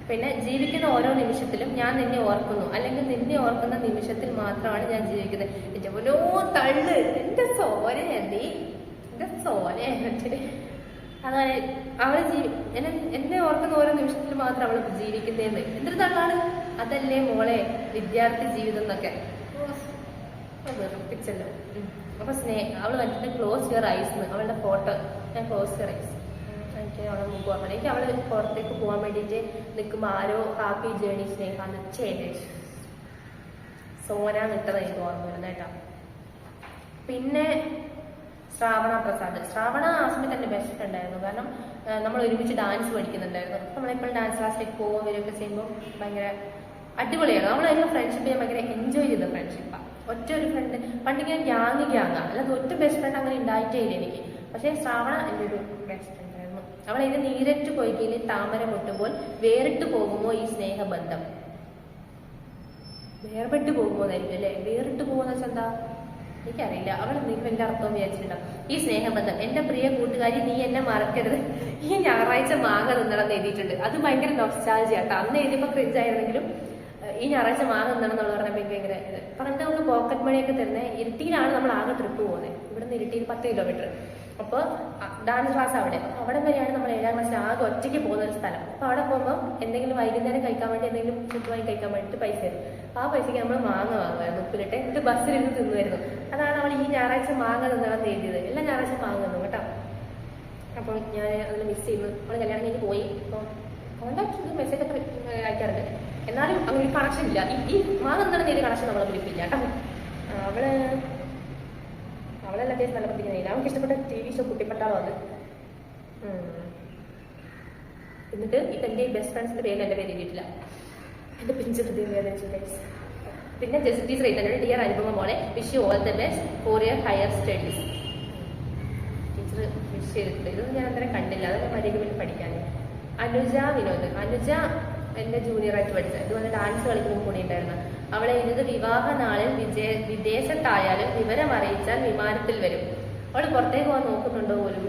Speaker 1: പിന്നെ ജീവിക്കുന്ന ഓരോ നിമിഷത്തിലും ഞാൻ നിന്നെ ഓർക്കുന്നു, അല്ലെങ്കിൽ നിന്നെ ഓർക്കുന്ന നിമിഷത്തിൽ മാത്രമാണ് ഞാൻ ജീവിക്കുന്നത്. എന്റെ പൊന്നോ തള്ളു, എന്റെ സോനെ നീ, എന്റെ സോനെ. അതാണ് അവള് എന്നെ ഓർക്കുന്ന ഓരോ നിമിഷത്തിൽ മാത്രം അവള് ജീവിക്കുന്നതെന്ന്. എന്തൊരു തള്ളാണ് അതല്ലേ മോളെ വിദ്യാർത്ഥി ജീവിതം എന്നൊക്കെ വെറുപ്പിച്ചല്ലോ. അപ്പൊ അവള് വന്നിട്ട് ക്ലോസ് യുവർ ഐസ്, അവളുടെ ഫോട്ടോ ഞാൻ ക്ലോസ് യുവർ ഐസ്. എനിക്ക് അവളെ മുമ്പ് ഓർമ്മ, എനിക്ക് അവള് പുറത്തേക്ക് പോകാൻ വേണ്ടിയിട്ട് നിൽക്കുമ്പോൾ ആരോ ഹാപ്പി ജേണി സ്നേഹാന്ന് സോന നിട്ടത് എനിക്ക് ഓർമ്മ വരുന്നത് കേട്ടോ. പിന്നെ ശ്രാവണ പ്രസാദ്. ശ്രാവണ ആ സമയത്ത് എൻ്റെ ബെസ്റ്റ് ഫ്രണ്ട് ആയിരുന്നു, കാരണം നമ്മൾ ഒരുമിച്ച് ഡാൻസ് പഠിക്കുന്നുണ്ടായിരുന്നു. നമ്മളെപ്പോഴും ഡാൻസ് ക്ലാസ്സിലേക്ക് പോകുക വരികയൊക്കെ ചെയ്യുമ്പോൾ ഭയങ്കര അടിപൊളിയാണ്. നമ്മളെല്ലാം ഫ്രണ്ട്ഷിപ്പ് ഞാൻ ഭയങ്കര എൻജോയ് ചെയ്ത ഫ്രണ്ട്ഷിപ്പാണ്. ഒറ്റ ഒരു ഫ്രണ്ട് പണ്ടിങ്ങനെ ഗ്യാങ്ങാണ്, അല്ലാതെ ഒറ്റ ബെസ്റ്റ് ഫ്രണ്ട് അങ്ങനെ ഉണ്ടായിട്ടേ ഇല്ല എനിക്ക്. പക്ഷേ ശ്രാവണ എൻ്റെ ഒരു ബെസ്റ്റ് ഫ്രണ്ട് ആയിരുന്നു. അവളെ ഇത് നീരറ്റ് പൊയ്കയിൽ താമര മുട്ടുമ്പോൾ വേറിട്ട് പോകുമോ ഈ സ്നേഹബന്ധം. വേർപെട്ട് പോകുമോ എന്നായിരിക്കും അല്ലേ, വേറിട്ട് പോകുന്ന വെച്ചാൽ എന്താ എനിക്കറിയില്ല. അവൾ എന്തെങ്കിലും എൻ്റെ അർത്ഥം വിചാരിച്ചിട്ടുണ്ടാവും. ഈ സ്നേഹബന്ധം, എൻ്റെ പ്രിയ കൂട്ടുകാരി നീ എന്നെ മറക്കരുത്, ഈ ഞായറാഴ്ച മാങ്ങ തിന്നണം എഴുതിയിട്ടുണ്ട്. അത് ഭയങ്കര നൊസ്റ്റാൾജിയ കേട്ടോ. അന്ന് എഴുതിയപ്പോൾ ക്രിഞ്ചായിരുന്നെങ്കിലും ഈ ഞായറാഴ്ച മാങ്ങ തിന്നണം എന്നുള്ള പറഞ്ഞപ്പോൾ ഭയങ്കര ഇത്. പണ്ട് നമുക്ക് പോക്കറ്റ് മണിയൊക്കെ തരുന്നത്. ഇരിട്ടിയിലാണ് നമ്മൾ ആകെ ട്രിപ്പ് പോകുന്നത്, ഇവിടുന്ന് ഇരിട്ടിയിൽ 10 കിലോമീറ്റർ. അപ്പോൾ ഡാൻസ് ക്ലാസ് അവിടെ വരെയാണ് നമ്മൾ 7ാം ക്ലാസ്സിൽ ആകെ ഒറ്റയ്ക്ക് പോകുന്ന ഒരു സ്ഥലം. അപ്പോൾ അവിടെ പോകുമ്പോൾ എന്തെങ്കിലും വൈകുന്നേരം കഴിക്കാൻ വേണ്ടി എന്തെങ്കിലും ഫുഡ് വാങ്ങി കഴിക്കാൻ വേണ്ടിയിട്ട് പൈസ തരും. ആ പൈസയ്ക്ക് നമ്മൾ മാങ്ങ വാങ്ങുമായിരുന്നു, ഉപ്പിലിട്ട് എന്നിട്ട് ബസ്സിലിരുന്ന് തിന്നുമായിരുന്നു. അതാണ് അവൾ ഈ ഞായറാഴ്ച മാങ്ങ തിന്നണം എഴുതിയത്. എല്ലാ ഞായറാഴ്ച മാങ്ങ തിന്നു കേട്ടോ. അപ്പം ഞാൻ അതിൽ മിസ് ചെയ്യുന്നു. അവൾ കല്യാണം കഴിഞ്ഞ് പോയി. അപ്പോൾ കോണ്ടാക്ട് മെസ്സേജ് ഒക്കെ അയക്കാറുണ്ട്, എന്നാലും അങ്ങനെ കണക്ഷൻ ഇല്ല. ഈ മാങ്ങ തിന്നണം എഴുതിയ കണക്ഷൻ നമ്മളെ വിളിപ്പില്ല കേട്ടോ. അവള് അവളെല്ലാം അത്യാവശ്യം നല്ല പഠിക്കുന്നില്ല. അവൾക്ക് ഇഷ്ടപ്പെട്ട TV ഷോ കുട്ടിപ്പട്ടാളം അത്. എന്നിട്ട് എൻ്റെ ഈ ബെസ്റ്റ് ഫ്രണ്ട്സിൻ്റെ പേര് എൻ്റെ പേര് എഴുതിയിട്ടില്ല. എൻ്റെ പിഞ്ച് ഹൃദയം വേദനിച്ചു ഗൈസ്. പിന്നെ ജസ്റ്റിസ് റീതൻ്റെ ഡിയർ അനുപമ മോളെ wish you all the best for your higher studies. Teacher wish ചെയ്തിട്ടുണ്ട്. ഇതൊന്നും ഞാൻ അത്രയും കണ്ടില്ല, അതൊക്കെ മര്യാദയ്ക്ക് വേണ്ടി പഠിക്കാൻ. അനുജ വിനോദ്. അനുജ എൻ്റെ ജൂനിയറായിട്ട് പഠിച്ചത്, ഇതുപോലെ ഡാൻസ് കളിക്കുന്ന കൂടി ഉണ്ടായിരുന്നു. അവളെ എഴുത് വിവാഹ നാളിൽ വിദേശത്തായാലും വിവരം അറിയിച്ചാൽ വിമാനത്തിൽ വരും. അവൾ പുറത്തേക്ക് പോകാൻ നോക്കുന്നുണ്ടോ പോലും,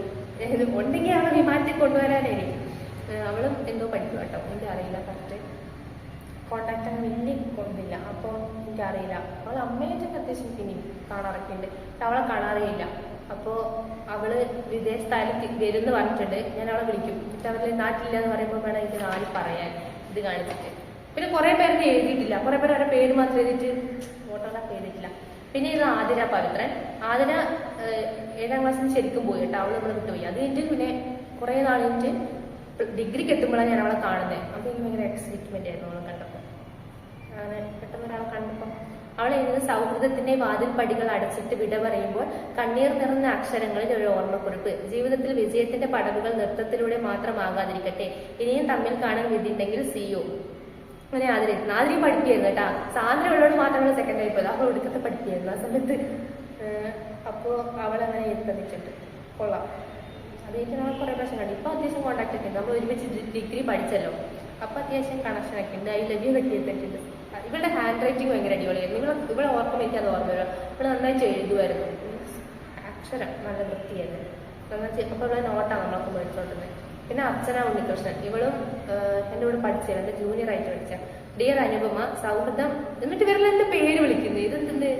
Speaker 1: ഉണ്ടെങ്കിൽ അവളെ വിമാനത്തിൽ കൊണ്ടുവരാനായിരിക്കും. അവളും എന്തോ പഠിക്കും കേട്ടോ, എനിക്കറിയില്ല കറക്റ്റ്. കോണ്ടാക്ട് അങ്ങനെ വലിയ കൊണ്ടില്ല, അപ്പോൾ എനിക്കറിയില്ല. അവൾ അമ്മയായിട്ടൊക്കെ അത്യാവശ്യം പിന്നെ കാണാറൊക്കെ ഉണ്ട്, പക്ഷെ അവളെ കാണാറേയില്ല. അപ്പോൾ അവള് വിദേശത്തായാലും വരുമെന്ന് പറഞ്ഞിട്ടുണ്ട്. ഞാൻ അവളെ വിളിക്കും, പക്ഷെ അവര് നാട്ടിലില്ല എന്ന് പറയുമ്പോൾ വേണം ഇത് നാല് പറയാൻ, ഇത് കാണിച്ചിട്ട്. പിന്നെ കുറേ പേരൊക്കെ എഴുതിയിട്ടില്ല, കുറേ പേര് അവരുടെ പേര് മാത്രം എഴുതിയിട്ട് വോട്ടോഗ്രാഫ് എഴുതിയിട്ടില്ല. പിന്നെ ഇത് ആതിര പവിത്രൻ. ആതിര 7ാം ക്ലാസ്സിൽ ശരിക്കും പോയി കേട്ടോ, അവൾ ഇവിടെ വിട്ടുപോയി. അത് കഴിഞ്ഞിട്ട് പിന്നെ കുറേ നാൾ കഴിഞ്ഞിട്ട് ഡിഗ്രിക്ക് എത്തുമ്പോഴാണ് ഞാൻ അവളെ കാണുന്നത്. അപ്പോൾ എനിക്ക് ഭയങ്കര എക്സൈറ്റ്മെന്റ് ആയിരുന്നു അവളെ കണ്ടപ്പോൾ. അങ്ങനെ പെട്ടെന്ന് ഒരാളെ കണ്ടപ്പോൾ അവളെ എഴുതുന്ന സൗഹൃദത്തിന്റെ വാതിൽ പടികൾ അടച്ചിട്ട് വിട പറയുമ്പോൾ കണ്ണീർ നിറഞ്ഞ അക്ഷരങ്ങളിൽ ഒരു ഓർമ്മക്കുറിപ്പ്. ജീവിതത്തിൽ വിജയത്തിന്റെ പടവുകൾ നൃത്തത്തിലൂടെ മാത്രമാകാതിരിക്കട്ടെ, ഇനിയും തമ്മിൽ കാണാൻ വിധിയുണ്ടെങ്കിൽ സിയോ. അങ്ങനെ ആദരിക്കുന്നു. ആദ്യം പഠിപ്പിയായിരുന്നു കേട്ടാ, സാന്ദ്ര ഉള്ളോട് മാത്രമേ സെക്കൻഡ് ആയി പോയത്, അവൾ ഒടുക്കത്തെ പഠിപ്പിയായിരുന്നു ആ സമയത്ത്. അപ്പോൾ അവളങ്ങനെ എത്തിച്ചിട്ട് കൊള്ളാം. അത് കഴിഞ്ഞ് നമ്മൾ കുറേ പ്രാവശ്യം കണ്ടു. ഇപ്പൊ അത്യാവശ്യം കോണ്ടാക്ട് ഒക്കെ ഉണ്ട്, നമ്മൾ ഒരുമിച്ച് ഡിഗ്രി പഠിച്ചല്ലോ, അപ്പൊ അത്യാവശ്യം കണക്ഷൻ ഒക്കെ ഉണ്ട്. ഐ ലവ് യു കെട്ടിയെത്തിയിട്ടുണ്ട്. ഇവളുടെ ഹാൻഡ് റൈറ്റിംഗ് ഭയങ്കര അടിപൊളിയായിരുന്നു. ഇവിടെ ഓർക്കുമ്പോൾ എനിക്ക് അത് ഓർമ്മ വരും. ഇവിടെ നന്നായിട്ട് എഴുതുമായിരുന്നു, അക്ഷരം നല്ല വൃത്തിയായിരുന്നു. നന്നായി അപ്പോൾ ഇവിടെ നോട്ടാണ് നമ്മളൊക്കെ മേടിച്ചോട്ടുന്നത്. പിന്നെ അർച്ചന ഉണ്ണികൃഷ്ണൻ, ഇവളും എൻ്റെ കൂടെ പഠിച്ചത്, എൻ്റെ ജൂനിയറായിട്ട് പഠിച്ച. ഡിയർ അനുപമ, സൗഹൃദം, എന്നിട്ട് ഇവരെല്ലാം എൻ്റെ പേര് വിളിക്കുന്നത്. ഇതെന്തിന്റെ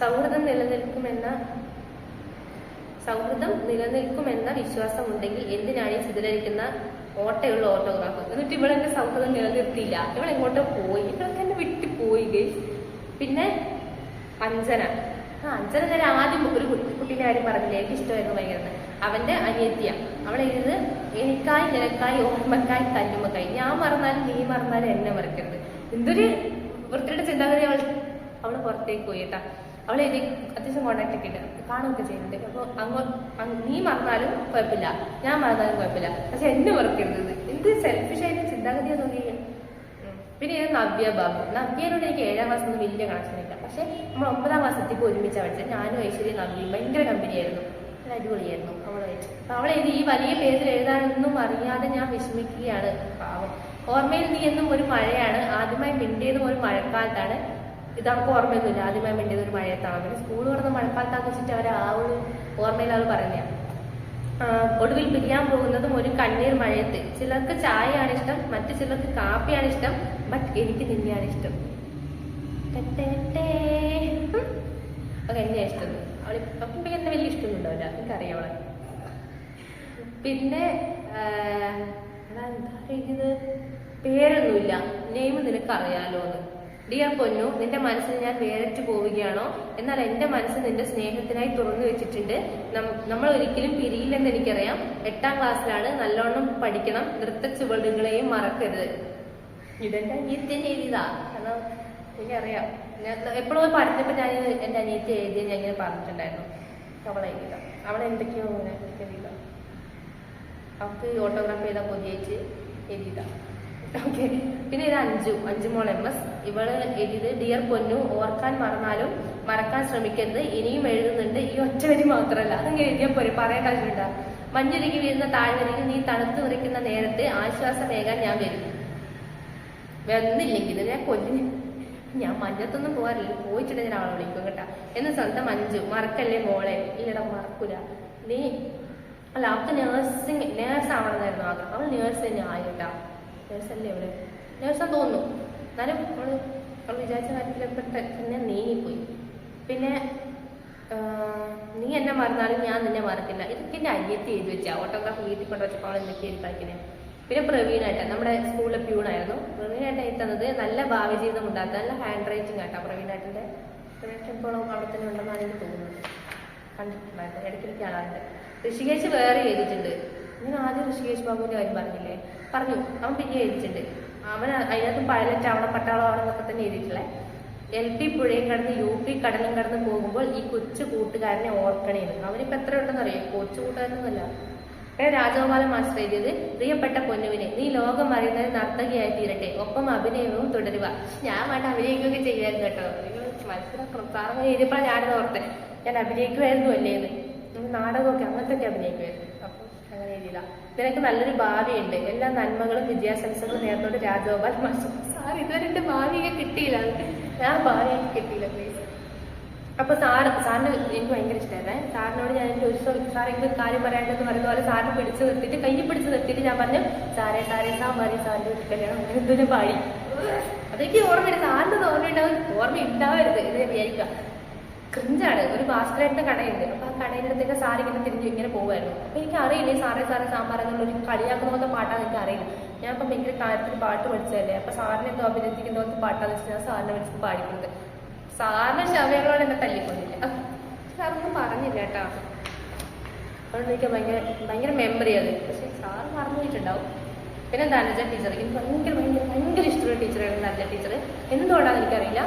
Speaker 1: സൗഹൃദം നിലനിൽക്കുമെന്ന വിശ്വാസം ഉണ്ടെങ്കിൽ എന്തിനാണ് ഈ ചിതറിക്കുന്ന ഓട്ടയുള്ള ഓട്ടോഗ്രാഫ്. എന്നിട്ട് ഇവളെന്റെ സൗഹൃദം നിലനിർത്തിയില്ല, ഇവളെങ്ങോട്ടോ പോയി, ഇവളൊക്കെ എന്നെ വിട്ടു പോയി ഗൈസ്. പിന്നെ അഞ്ജന. അഞ്ജന ഞാൻ ആദ്യം ഒരു കുട്ടീൻ്റെ കാര്യം പറഞ്ഞില്ലേ, എനിക്ക് ഇഷ്ടമായിരുന്നു ഭയങ്കര. അവന്റെ അനിയത്തിയ. അവളെ ഇത് എനിക്കായി നിനക്കായി ഓർമ്മക്കായി കല്ലുമ്മക്കായി, ഞാൻ മറന്നാലും നീ മറന്നാലും എന്നെ മറക്കരുത്. എന്തൊരു വൃത്തിയുടെ ചിന്താഗതി. അവള് പുറത്തേക്ക് പോയി കേട്ടാ. അവളെ ഇത് അത്യാവശ്യം കോണ്ടാക്ട് ഒക്കെ ഉണ്ട്, കാണുകയൊക്കെ ചെയ്യുന്നുണ്ട്. അപ്പോൾ നീ മറന്നാലും കുഴപ്പമില്ല, ഞാൻ മറന്നാലും കുഴപ്പമില്ല, പക്ഷെ എന്നെ മറക്കരുത്. എന്ത് സെൽഫിഷായിട്ട് ചിന്താഗതിയാ തോന്നിയ. പിന്നെ ഇത് നവ്യ ബാബു. നവ്യനോട് എനിക്ക് 7ാം ക്ലാസ്സിൽ ഒന്നും വലിയ കണക്ഷൻ ഇല്ല, പക്ഷെ നമ്മൾ 9ാം ക്ലാസ്സിലേക്ക് ഒരുമിച്ചാണ് പഠിച്ചത്. ഞാനും ഐശ്വര്യ നവ്യയും ഭയങ്കര കമ്പനിയായിരുന്നു, നല്ല അടിപൊളിയായിരുന്നു അവളായിട്ട്. അപ്പൊ അവളെ ഇത് ഈ വലിയ പേരിൽ എഴുതാനൊന്നും അറിയാതെ ഞാൻ വിഷമിക്കുകയാണ്, പാവം. ഓർമ്മയിൽ നീ എന്നും ഒരു മഴയാണ്, ആദ്യമായി മിണ്ടിയതും ഒരു മഴക്കാലത്താണ്. ഇത് അവർക്ക് ഓർമ്മയൊന്നുമില്ല, ആദ്യമായി മിണ്ടിയത് ഒരു മഴയത്താണ്. പിന്നെ സ്കൂൾ തുറന്ന് മഴക്കാലത്താന്ന് വെച്ചിട്ട് അവർ ആ ഒരു ഓർമ്മയിൽ അത് പറയുന്നതാണ്. ഒടുവിൽ പിരിയാൻ പോകുന്നതും ഒരു കണ്ണീർ മഴയത്ത്. ചിലർക്ക് ചായയാണ് ഇഷ്ടം, മറ്റു ചിലർക്ക് കാപ്പിയാണ് ഇഷ്ടം, ബട്ട് എനിക്ക് നിന്നെയാണ് ഇഷ്ടം. അത് എന്നെയാണ് ഇഷ്ടം. അപ്പം എന്നെ വലിയ ഇഷ്ടമൊന്നുണ്ടാവില്ല, എനിക്കറിയാം അവളെ. പിന്നെ എന്താ എഴുതിയത്, പേരൊന്നുമില്ല, നെയിം നിനക്കറിയാലോ എന്ന്. ഡിയർ പൊന്നു, നിന്റെ മനസ്സിൽ ഞാൻ വേറിട്ട് പോവുകയാണോ? എന്നാൽ എന്റെ മനസ്സ് നിന്റെ സ്നേഹത്തിനായി തുറന്നു വെച്ചിട്ടുണ്ട്. നമ്മൾ ഒരിക്കലും പിരിയില്ലെന്ന് എനിക്കറിയാം. 8ാം ക്ലാസ്സിലാണ്, നല്ലോണം പഠിക്കണം, നൃത്ത ചുവടുകളെയും മറക്കരുത്. ഇതെന്റെ അനിയത്തിനെ എഴുതിയതാ, കാരണം എനിക്കറിയാം. ഞാൻ എപ്പോഴും പറഞ്ഞപ്പോൾ ഞാൻ എൻ്റെ അനിയത്തി എഴുതിയ ഞാൻ ഇങ്ങനെ പറഞ്ഞിട്ടുണ്ടായിരുന്നു. അവളെ എഴുതിയതാ, അവളെ എന്തൊക്കെയോ ഇങ്ങനെ എഴുതിയതാ, അവൾക്ക് ഓട്ടോഗ്രാഫ് ചെയ്താൽ കൊതിയേച്ച് എഴുതിയതാ. ഓക്കെ. പിന്നെ ഇത് അഞ്ചു മോൾ MS. ഇവള് എഴുതിയത് ഡിയർ പൊന്നു, ഓർക്കാൻ മറന്നാലും മറക്കാൻ ശ്രമിക്കരുത്, ഇനിയും എഴുതുന്നുണ്ട്, ഈ ഒറ്റ വരി മാത്രമല്ല, അതങ്ങനെ എഴുതിയാൽ പോരെ, പറയേണ്ട ആവശ്യമില്ല. മഞ്ഞുരുകി വീഴുന്ന താഴ്വരയിൽ നീ തണുത്തു വിറയ്ക്കുന്ന നേരത്തെ ആശ്വാസമേകാൻ ഞാൻ വരും. വന്നില്ലെങ്കിൽ ഞാൻ കൊല്ലും. ഞാൻ മഞ്ഞത്തൊന്നും പോകാറില്ല, പോയിട്ടുണ്ടെങ്കിൽ ഞാൻ ആളെ വിളിക്കും കേട്ടാ. എന്ന് സ്വന്തം അഞ്ചു. മറക്കല്ലേ മോളെ. ഇല്ലടാ മറക്കൂല. നീ അല്ല, അവൾക്ക് നേഴ്സ് ആവണമെന്നായിരുന്നു ആഗ്രഹം. അവൾ നേഴ്സ് തന്നെ ആയി കേട്ടാ. നേഴ്സല്ലേ അവള്, നേഴ്സാന്ന് തോന്നുന്നു. എന്നാലും അവൾ വിചാരിച്ച കാര്യത്തിലെപ്പെട്ട തന്നെ നീങ്ങിപ്പോയി. പിന്നെ നീ എന്നെ മറന്നാലും ഞാൻ നിന്നെ മറക്കില്ല. ഇതൊക്കെ എൻ്റെ അനിയത്തി എഴുതി വെച്ചാ. ഓട്ടോഗ്രാഫ് വീട്ടിൽ കൊണ്ട് വെച്ചപ്പോൾ അവൾ എന്തൊക്കെ എഴുതി കളിക്കുന്നത്. പിന്നെ പ്രവീണേട്ടൻ, നമ്മുടെ സ്കൂളിലെ പ്യൂണായിരുന്നു. പ്രവീണേട്ടൻ എത്തുന്നത് നല്ല ഭാവി ജീവിതം ഉണ്ടാക്കുക, നല്ല ഹാൻഡ് റൈറ്റിംഗ് ആട്ടോ പ്രവീണേട്ടൻ്റെ. പ്രവീണേട്ടൻ ഇപ്പോഴും അവിടെ തന്നെ ഉണ്ടെന്നാണ് എനിക്ക് തോന്നുന്നത്, കണ്ടിട്ടുണ്ടായിരുന്നു, ഇടയ്ക്കിടയ്ക്ക് കാണാറുണ്ട്. ഋഷികേശ് വേറെ എഴുതിയിട്ടുണ്ട്. ഞാൻ ആദ്യം ഋഷികേശ് ബാബുവിൻ്റെ കാര്യം പറഞ്ഞു, അവൻ പിന്നെ എഴുതിയിട്ടുണ്ട്. അവൻ അതിനകത്ത് പൈലറ്റ് ആവണം, പട്ടാളം ആവണം എന്നൊക്കെ തന്നെ എഴുതിയിട്ടുള്ളത്. LP പുഴയും കടന്ന് UP കടലും കടന്ന് പോകുമ്പോൾ ഈ കൊച്ചു കൂട്ടുകാരനെ ഓർക്കണേന്ന്. അവനിപ്പോ എത്ര ഉണ്ടെന്ന് അറിയാം, കൊച്ചു കൂട്ടുകാരനൊന്നുമല്ല. രാജഗോപാലൻ മാസ്റ്റർ എഴുതിയത്, പ്രിയപ്പെട്ട പൊന്നുവിനെ, നീ ലോകം അറിയുന്നത് നർത്തകിയായി തീരട്ടെ, ഒപ്പം അഭിനയവും തുടരുക. ഞാൻ വേണ്ട അഭിനയിക്കുകയൊക്കെ ചെയ്യായിരുന്നു കേട്ടോ. മനസ്സിലാക്കണം, സാറങ്ങനെ എഴുതിയപ്പോഴാണ് ഞാനത് ഓർത്തെ, ഞാൻ അഭിനയിക്കുമായിരുന്നു അല്ലേന്ന്. നാടകമൊക്കെ അങ്ങനത്തെ ഒക്കെ അഭിനയിക്കുമായിരുന്നു. അപ്പൊ അങ്ങനെ എഴുതിയില്ല. നിനക്ക് നല്ലൊരു ഭാവിയുണ്ട്, എല്ലാ നന്മകളും വിജയാശംസകളും നേർന്നോട് രാജഗോപാൽ മാസ്റ്റർ. സാർ ഇതുവരെ എന്റെ ഭാവിയെ കിട്ടിയില്ല, ഞാൻ ഭാവിയെ കിട്ടിയില്ല പ്ലീസ്. അപ്പൊ സാറിന് എനിക്ക് ഭയങ്കര ഇഷ്ടമായിരുന്നേ. സാറിനോട് ഞാൻ എന്റെ ഒരു സാർ എനിക്കൊരു കാര്യം പറയാണ്ടെന്ന് പറയുന്ന പോലെ സാറിന് പിടിച്ച് നിർത്തിയിട്ട്, കൈ പിടിച്ച് നിർത്തിയിട്ട് ഞാൻ പറഞ്ഞു, സാറേ സാമ്പാറി സാറിന്റെ കല്യാണം അങ്ങനെ എന്തിനും പാടി. അതെനിക്ക് ഓർമ്മയില്ല, സാറിന് ഓർമ്മ ഉണ്ടാവരുത് എന്ന് ഞാൻ വിചാരിക്കുക. ക്രിഞ്ചാണ്. ഒരു ഭാസ്കരേട്ടന്റെ കടയുണ്ട്. അപ്പൊ ആ കടയുടെ അടുത്തേക്ക് സാർ ഇങ്ങനെ തിരിഞ്ഞു ഇങ്ങനെ പോകുമായിരുന്നു. അപ്പൊ എനിക്ക് അറിയില്ലേ സാറേ സാമ്പാർ എന്നുള്ള ഒരു കളിയാക്കുന്ന പോലത്തെ പാട്ടാന്ന് എനിക്ക് അറിയില്ല. ഞാൻ ഇപ്പൊ ഭയങ്കര കാര്യത്തിൽ പാട്ട് പഠിച്ചതല്ലേ. അപ്പൊ സാറിനെ എന്തോ അഭിനന്ദിക്കുന്ന പോലത്തെ പാട്ടാന്ന് വെച്ചാൽ ഞാൻ സാറിനെ വിളിച്ച് പാടിക്കുന്നത്. സാറിന് ശവകളോട് എന്നെ തല്ലിക്കൊണ്ടില്ല, സാറൊന്നും പറഞ്ഞില്ല കേട്ടോ. അതുകൊണ്ട് എനിക്ക് ഭയങ്കര മെമ്മറി അത്. പക്ഷെ സാറ് മറന്നു പോയിട്ടുണ്ടാവും. പിന്നെ ധനജ ടീച്ചർ, എനിക്ക് ഭയങ്കര ഇഷ്ടമുള്ള ടീച്ചറായിരുന്നു ധനജ ടീച്ചർ. എന്തുകൊണ്ടാണെന്ന് എനിക്കറിയില്ല,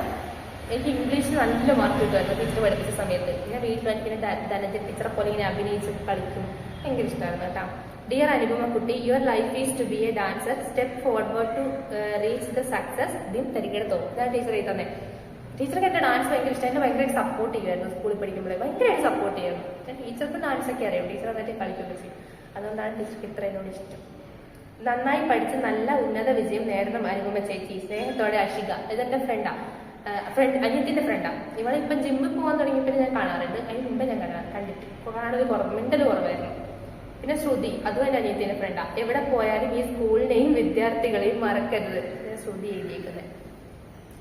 Speaker 1: എനിക്ക് ഇംഗ്ലീഷിൽ നല്ല മാർക്ക് കിട്ടുമായിരുന്നു ടീച്ചർ പഠിപ്പിച്ച സമയത്ത്. ഞാൻ വീട്ടിൽ എനിക്ക് ധനജ ടീച്ചറെ പോലെ ഇങ്ങനെ അഭിനയിച്ച് കളിക്കും, ഭയങ്കര ഇഷ്ടമായിരുന്നു കേട്ടോ. ഡിയർ അനുപമ കുട്ടി, your life is to be a dancer, step forward to reach the success, ദിൻ തരികെടുത്തോ. ഇതാണ് ടീച്ചർ എഴുതി തന്നെ. ടീച്ചർക്ക് എന്റെ ഡാൻസ് ഭയങ്കര ഇഷ്ടം, എന്നെ ഭയങ്കരമായിട്ട് സപ്പോർട്ട് ചെയ്യുമായിരുന്നു. സ്കൂളിൽ പഠിക്കുമ്പോഴേ ഭയങ്കരമായിട്ട് സപ്പോർട്ട് ചെയ്യുന്നു. ഞാൻ ടീച്ചർക്ക് ഡാൻസൊക്കെ അറിയാം, ടീച്ചർ എന്നിട്ട് കളിക്കുകയൊക്കെ ചെയ്യും. അതുകൊണ്ടാണ് ടീച്ചർക്ക് ഇത്ര എന്നോട് ഇഷ്ടം. നന്നായി പഠിച്ച് നല്ല ഉന്നത വിജയം നേടണം അനുപമ ചേച്ചി, സ്നേഹത്തോടെ അഷിക. ഇതെന്റെ അനിയത്തിന്റെ ഫ്രണ്ടാണ്. ഇവളിപ്പം ജിമ്മിൽ പോകാൻ തുടങ്ങിയപ്പോൾ ഞാൻ കാണാറുണ്ട്. അതിന് മുമ്പ് ഞാൻ കണ്ടിട്ട് കാണാനൊരു മെന്റൽ കുറവായിരുന്നു. പിന്നെ ശ്രുതി, അതും എന്റെ അനിയത്തിന്റെ ഫ്രണ്ടാണ്. എവിടെ പോയാലും ഈ സ്കൂളിനെയും വിദ്യാർത്ഥികളെയും മറക്കരുത്. ശ്രുതി എഴുതിയേക്കുന്നത്.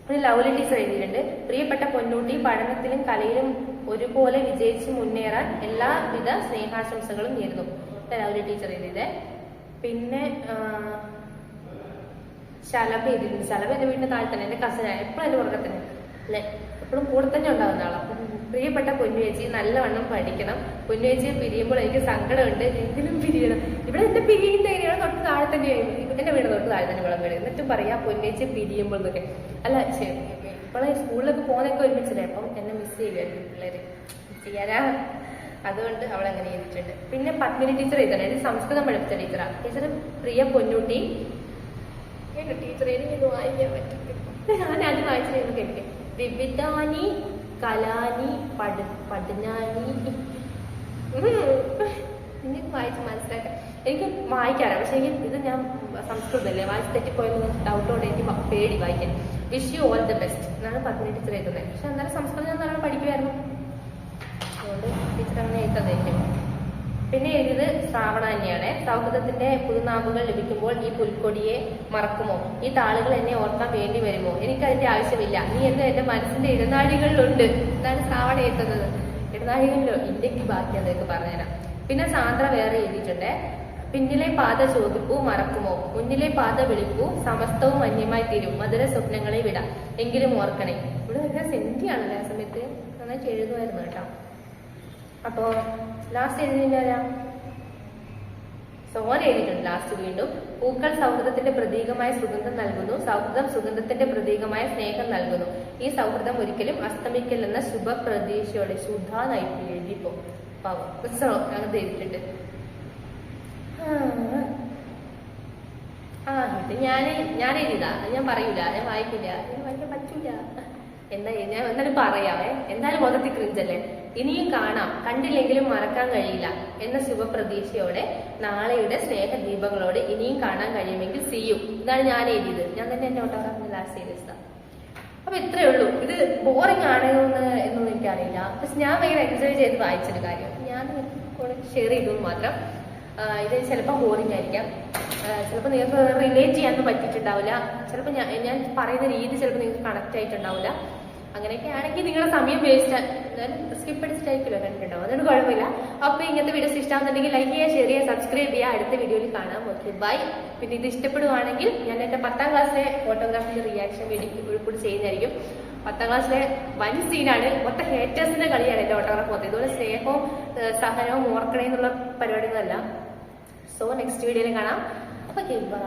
Speaker 1: ഒരു ലവ്ലി ടീച്ചർ എഴുതിയിട്ടുണ്ട്, പ്രിയപ്പെട്ട പൊന്നൂട്ടി, പഠനത്തിലും കലയിലും ഒരുപോലെ വിജയിച്ച് മുന്നേറാൻ എല്ലാവിധ സ്നേഹാശംസകളും നേരുന്നു. ലവ്ലി ടീച്ചർ എഴുതിയത്. പിന്നെ ശലഭ എഴുതിയിട്ടുണ്ട്. ശലഭ എന്റെ വീടിന്റെ താഴെ തന്നെ, എന്റെ കസിനാണ്, എപ്പോഴും എന്റെ പുറകെ തന്നെ അല്ലെ, എപ്പോഴും കൂടെ തന്നെ ഉണ്ടാവുന്ന ആളാണ്. പ്രിയപ്പെട്ട പൊന്നുവേച്ചി, നല്ലവണ്ണം പഠിക്കണം. പൊന്നുവേച്ചിയെ പിരിയുമ്പോൾ എനിക്ക് സങ്കടമുണ്ട്, എന്തിനും പിരിയണം. ഇവിടെ എന്റെ പിരിയുന്ന ഏരിയയാണ് തൊട്ട് താഴെ തന്നെയായിരുന്നു, എന്റെ വീട് തൊട്ട് താഴെ തന്നെ വിളം വീട്. എന്നിട്ടും പറയാ പൊന്നുവേച്ചിയെ പിരിയുമ്പോൾ എന്നൊക്കെ. അല്ല ശരി, ഇപ്പോഴെ സ്കൂളിലൊക്കെ പോകുന്നൊക്കെ ഒരുമിച്ചില്ലേ, അപ്പം എന്നെ മിസ് ചെയ്യുമായിരുന്നു പിള്ളേര്. ചെയ്യാനാ, അതുകൊണ്ട് അവളങ്ങനെ ചെയ്തിട്ടുണ്ട്. പിന്നെ പത്മിനി ടീച്ചർ എഴുതണം, ഇത് സംസ്കൃതം പഠിപ്പിച്ച ടീച്ചറാണ്. ടീച്ചർ, പ്രിയ പൊന്നൂട്ടി, ടീച്ചർ എനിക്കിത് വായിക്കാൻ പറ്റില്ല, ഞാൻ അത് വായിച്ചിരുന്നു കേൾക്കെ. വിവിധാനി കലാനി പഠനാനി, എനിക്ക് വായിച്ച് മനസ്സിലാക്കാൻ എനിക്ക് വായിക്കാറാണ്. പക്ഷെ ഇത് ഞാൻ സംസ്കൃതമല്ലേ, വായിച്ച് തെറ്റിപ്പോയെന്ന് ഡൗട്ടോടെ എനിക്ക് പേടി വായിക്കാൻ. Wish you all the best എന്നാണ് പത്മിനി ടീച്ചർ എഴുതുന്നത്. പക്ഷെ എന്നാലും സംസ്കൃതം ഞാൻ നല്ലോണം പഠിക്കുമായിരുന്നു, അതുകൊണ്ട് ടീച്ചർ അങ്ങനെ എഴുതാതായിരിക്കും. പിന്നെ എഴുതിയത് ശ്രാവണ തന്നെയാണ്. സൗഹൃദത്തിന്റെ പുതുനാമ്പുകൾ ലഭിക്കുമ്പോൾ ഈ പുൽക്കൊടിയെ മറക്കുമോ? ഈ താളുകൾ എന്നെ ഓർക്കാൻ വേണ്ടി വരുമോ? എനിക്കതിന്റെ ആവശ്യമില്ല, നീ എന്റെ മനസ്സിന്റെ ഇടനാഴികളിലുണ്ട്. ഇതാണ് ശ്രാവണ എഴുതുന്നത്. ഇടനാഴികളിലോ ഇന്ത്യക്ക് ബാക്കി അതൊക്കെ പറഞ്ഞുതരാം. പിന്നെ സാന്ദ്ര വേറെ എഴുതിയിട്ടുണ്ട്, പിന്നിലെ പാത ചോദിപ്പൂ മറക്കുമോ, മുന്നിലെ പാത വിളിപ്പൂ, സമസ്തവും അന്യമായി തീരും, മധുര സ്വപ്നങ്ങളെ വിടാം, എങ്കിലും ഓർക്കണേ. ഇവിടെ ഭയങ്കര സെന്റിയാണല്ലേ ആ സമയത്ത്, നന്നായിട്ട് എഴുതുമായിരുന്നു കേട്ടോ. അപ്പോ ലാസ്റ്റ് എഴുതിയാ സോന എഴുതിയിട്ടുണ്ട് ലാസ്റ്റ് വീണ്ടും. പൂക്കൾ സൗഹൃദത്തിന്റെ പ്രതീകമായ സുഗന്ധം നൽകുന്നു, സൗഹൃദം സുഗന്ധത്തിന്റെ പ്രതീകമായ സ്നേഹം നൽകുന്നു, ഈ സൗഹൃദം ഒരിക്കലും അസ്തമിക്കില്ലെന്ന ശുഭപ്രതീക്ഷയോടെ. സുധാ നൈപ്പി എഴുതിപ്പോ പാവം അങ്ങനെ എഴുതിയിട്ടുണ്ട്. ഇത് ഞാൻ എഴുതിയതാ, ഞാൻ പറയൂല, ഞാൻ വായിക്കില്ല, ഞാൻ വായിക്കാൻ പറ്റൂല. ഞാൻ എന്നാലും പറയാവേ, എന്തായാലും മൊത്തത്തിൽ ക്രിഞ്ചല്ലേ. ഇനിയും കാണാം, കണ്ടില്ലെങ്കിലും മറക്കാൻ കഴിയില്ല എന്ന ശുഭപ്രതീക്ഷയോടെ, നാളെയുടെ സ്നേഹദീപങ്ങളോട് ഇനിയും കാണാൻ കഴിയുമെങ്കിൽ സീ യു. ഇതാണ് ഞാൻ എഴുതിയത്, ഞാൻ തന്നെ എന്നെ ഓട്ടോഗ്രാഫിന്റെ ലാസ്റ്റ് ചെയ്തതാണ്. അപ്പൊ ഇത്രയേ ഉള്ളൂ. ഇത് ബോറിംഗ് ആണോ എന്നൊന്നും എനിക്കറിയില്ല, പക്ഷെ ഞാൻ ഭയങ്കര എൻജോയ് ചെയ്ത് വായിച്ചൊരു കാര്യം ഞാൻ കൂടെ ഷെയർ ചെയ്തു മാത്രം. ഇത് ചിലപ്പോൾ ബോറിംഗ് ആയിരിക്കാം, ചിലപ്പോൾ നിങ്ങൾക്ക് റിലേറ്റ് ചെയ്യാനൊന്നും പറ്റിയിട്ടുണ്ടാവില്ല, ചിലപ്പോൾ ഞാൻ പറയുന്ന രീതി ചിലപ്പോൾ നിങ്ങൾക്ക് കണക്ട് ആയിട്ടുണ്ടാവില്ല. അങ്ങനെയൊക്കെ ആണെങ്കിൽ നിങ്ങളുടെ സമയം വേസ്റ്റ്, സ്കിപ്പ് അടിച്ചിട്ടായിരിക്കുമല്ലോ കണ്ടിട്ടുണ്ടാവും, അതുകൊണ്ട് കുഴപ്പമില്ല. അപ്പോൾ ഇങ്ങനത്തെ വീഡിയോസ് ഇഷ്ടമാകുന്നുണ്ടെങ്കിൽ ലൈക്ക് ചെയ്യുക, ഷെയർ ചെയ്യുക, സബ്സ്ക്രൈബ് ചെയ്യുക. അടുത്ത വീഡിയോയിൽ കാണാം. Okay, bye. പിന്നെ ഇത് ഇഷ്ടപ്പെടുവാണെങ്കിൽ ഞാൻ എൻ്റെ 10ാം ക്ലാസ്സിലെ ഫോട്ടോഗ്രാഫിൻ്റെ റിയാക്ഷൻ വീഡിയോ കൂടി ചെയ്യുന്നതായിരിക്കും. 10ാം ക്ലാസ്സിലെ വൻ സീനാണ്, മൊത്തം ഹേറ്റേഴ്സിന്റെ കളിയാണ് എൻ്റെ ഓട്ടോഗ്രാഫ് മൊത്തം. ഇതുപോലെ സ്നേഹവും സഹനവും ഓർക്കണേ എന്നുള്ള പരിപാടികളല്ല. സോ നെക്സ്റ്റ് വീഡിയോയിൽ കാണാം. Okay, by.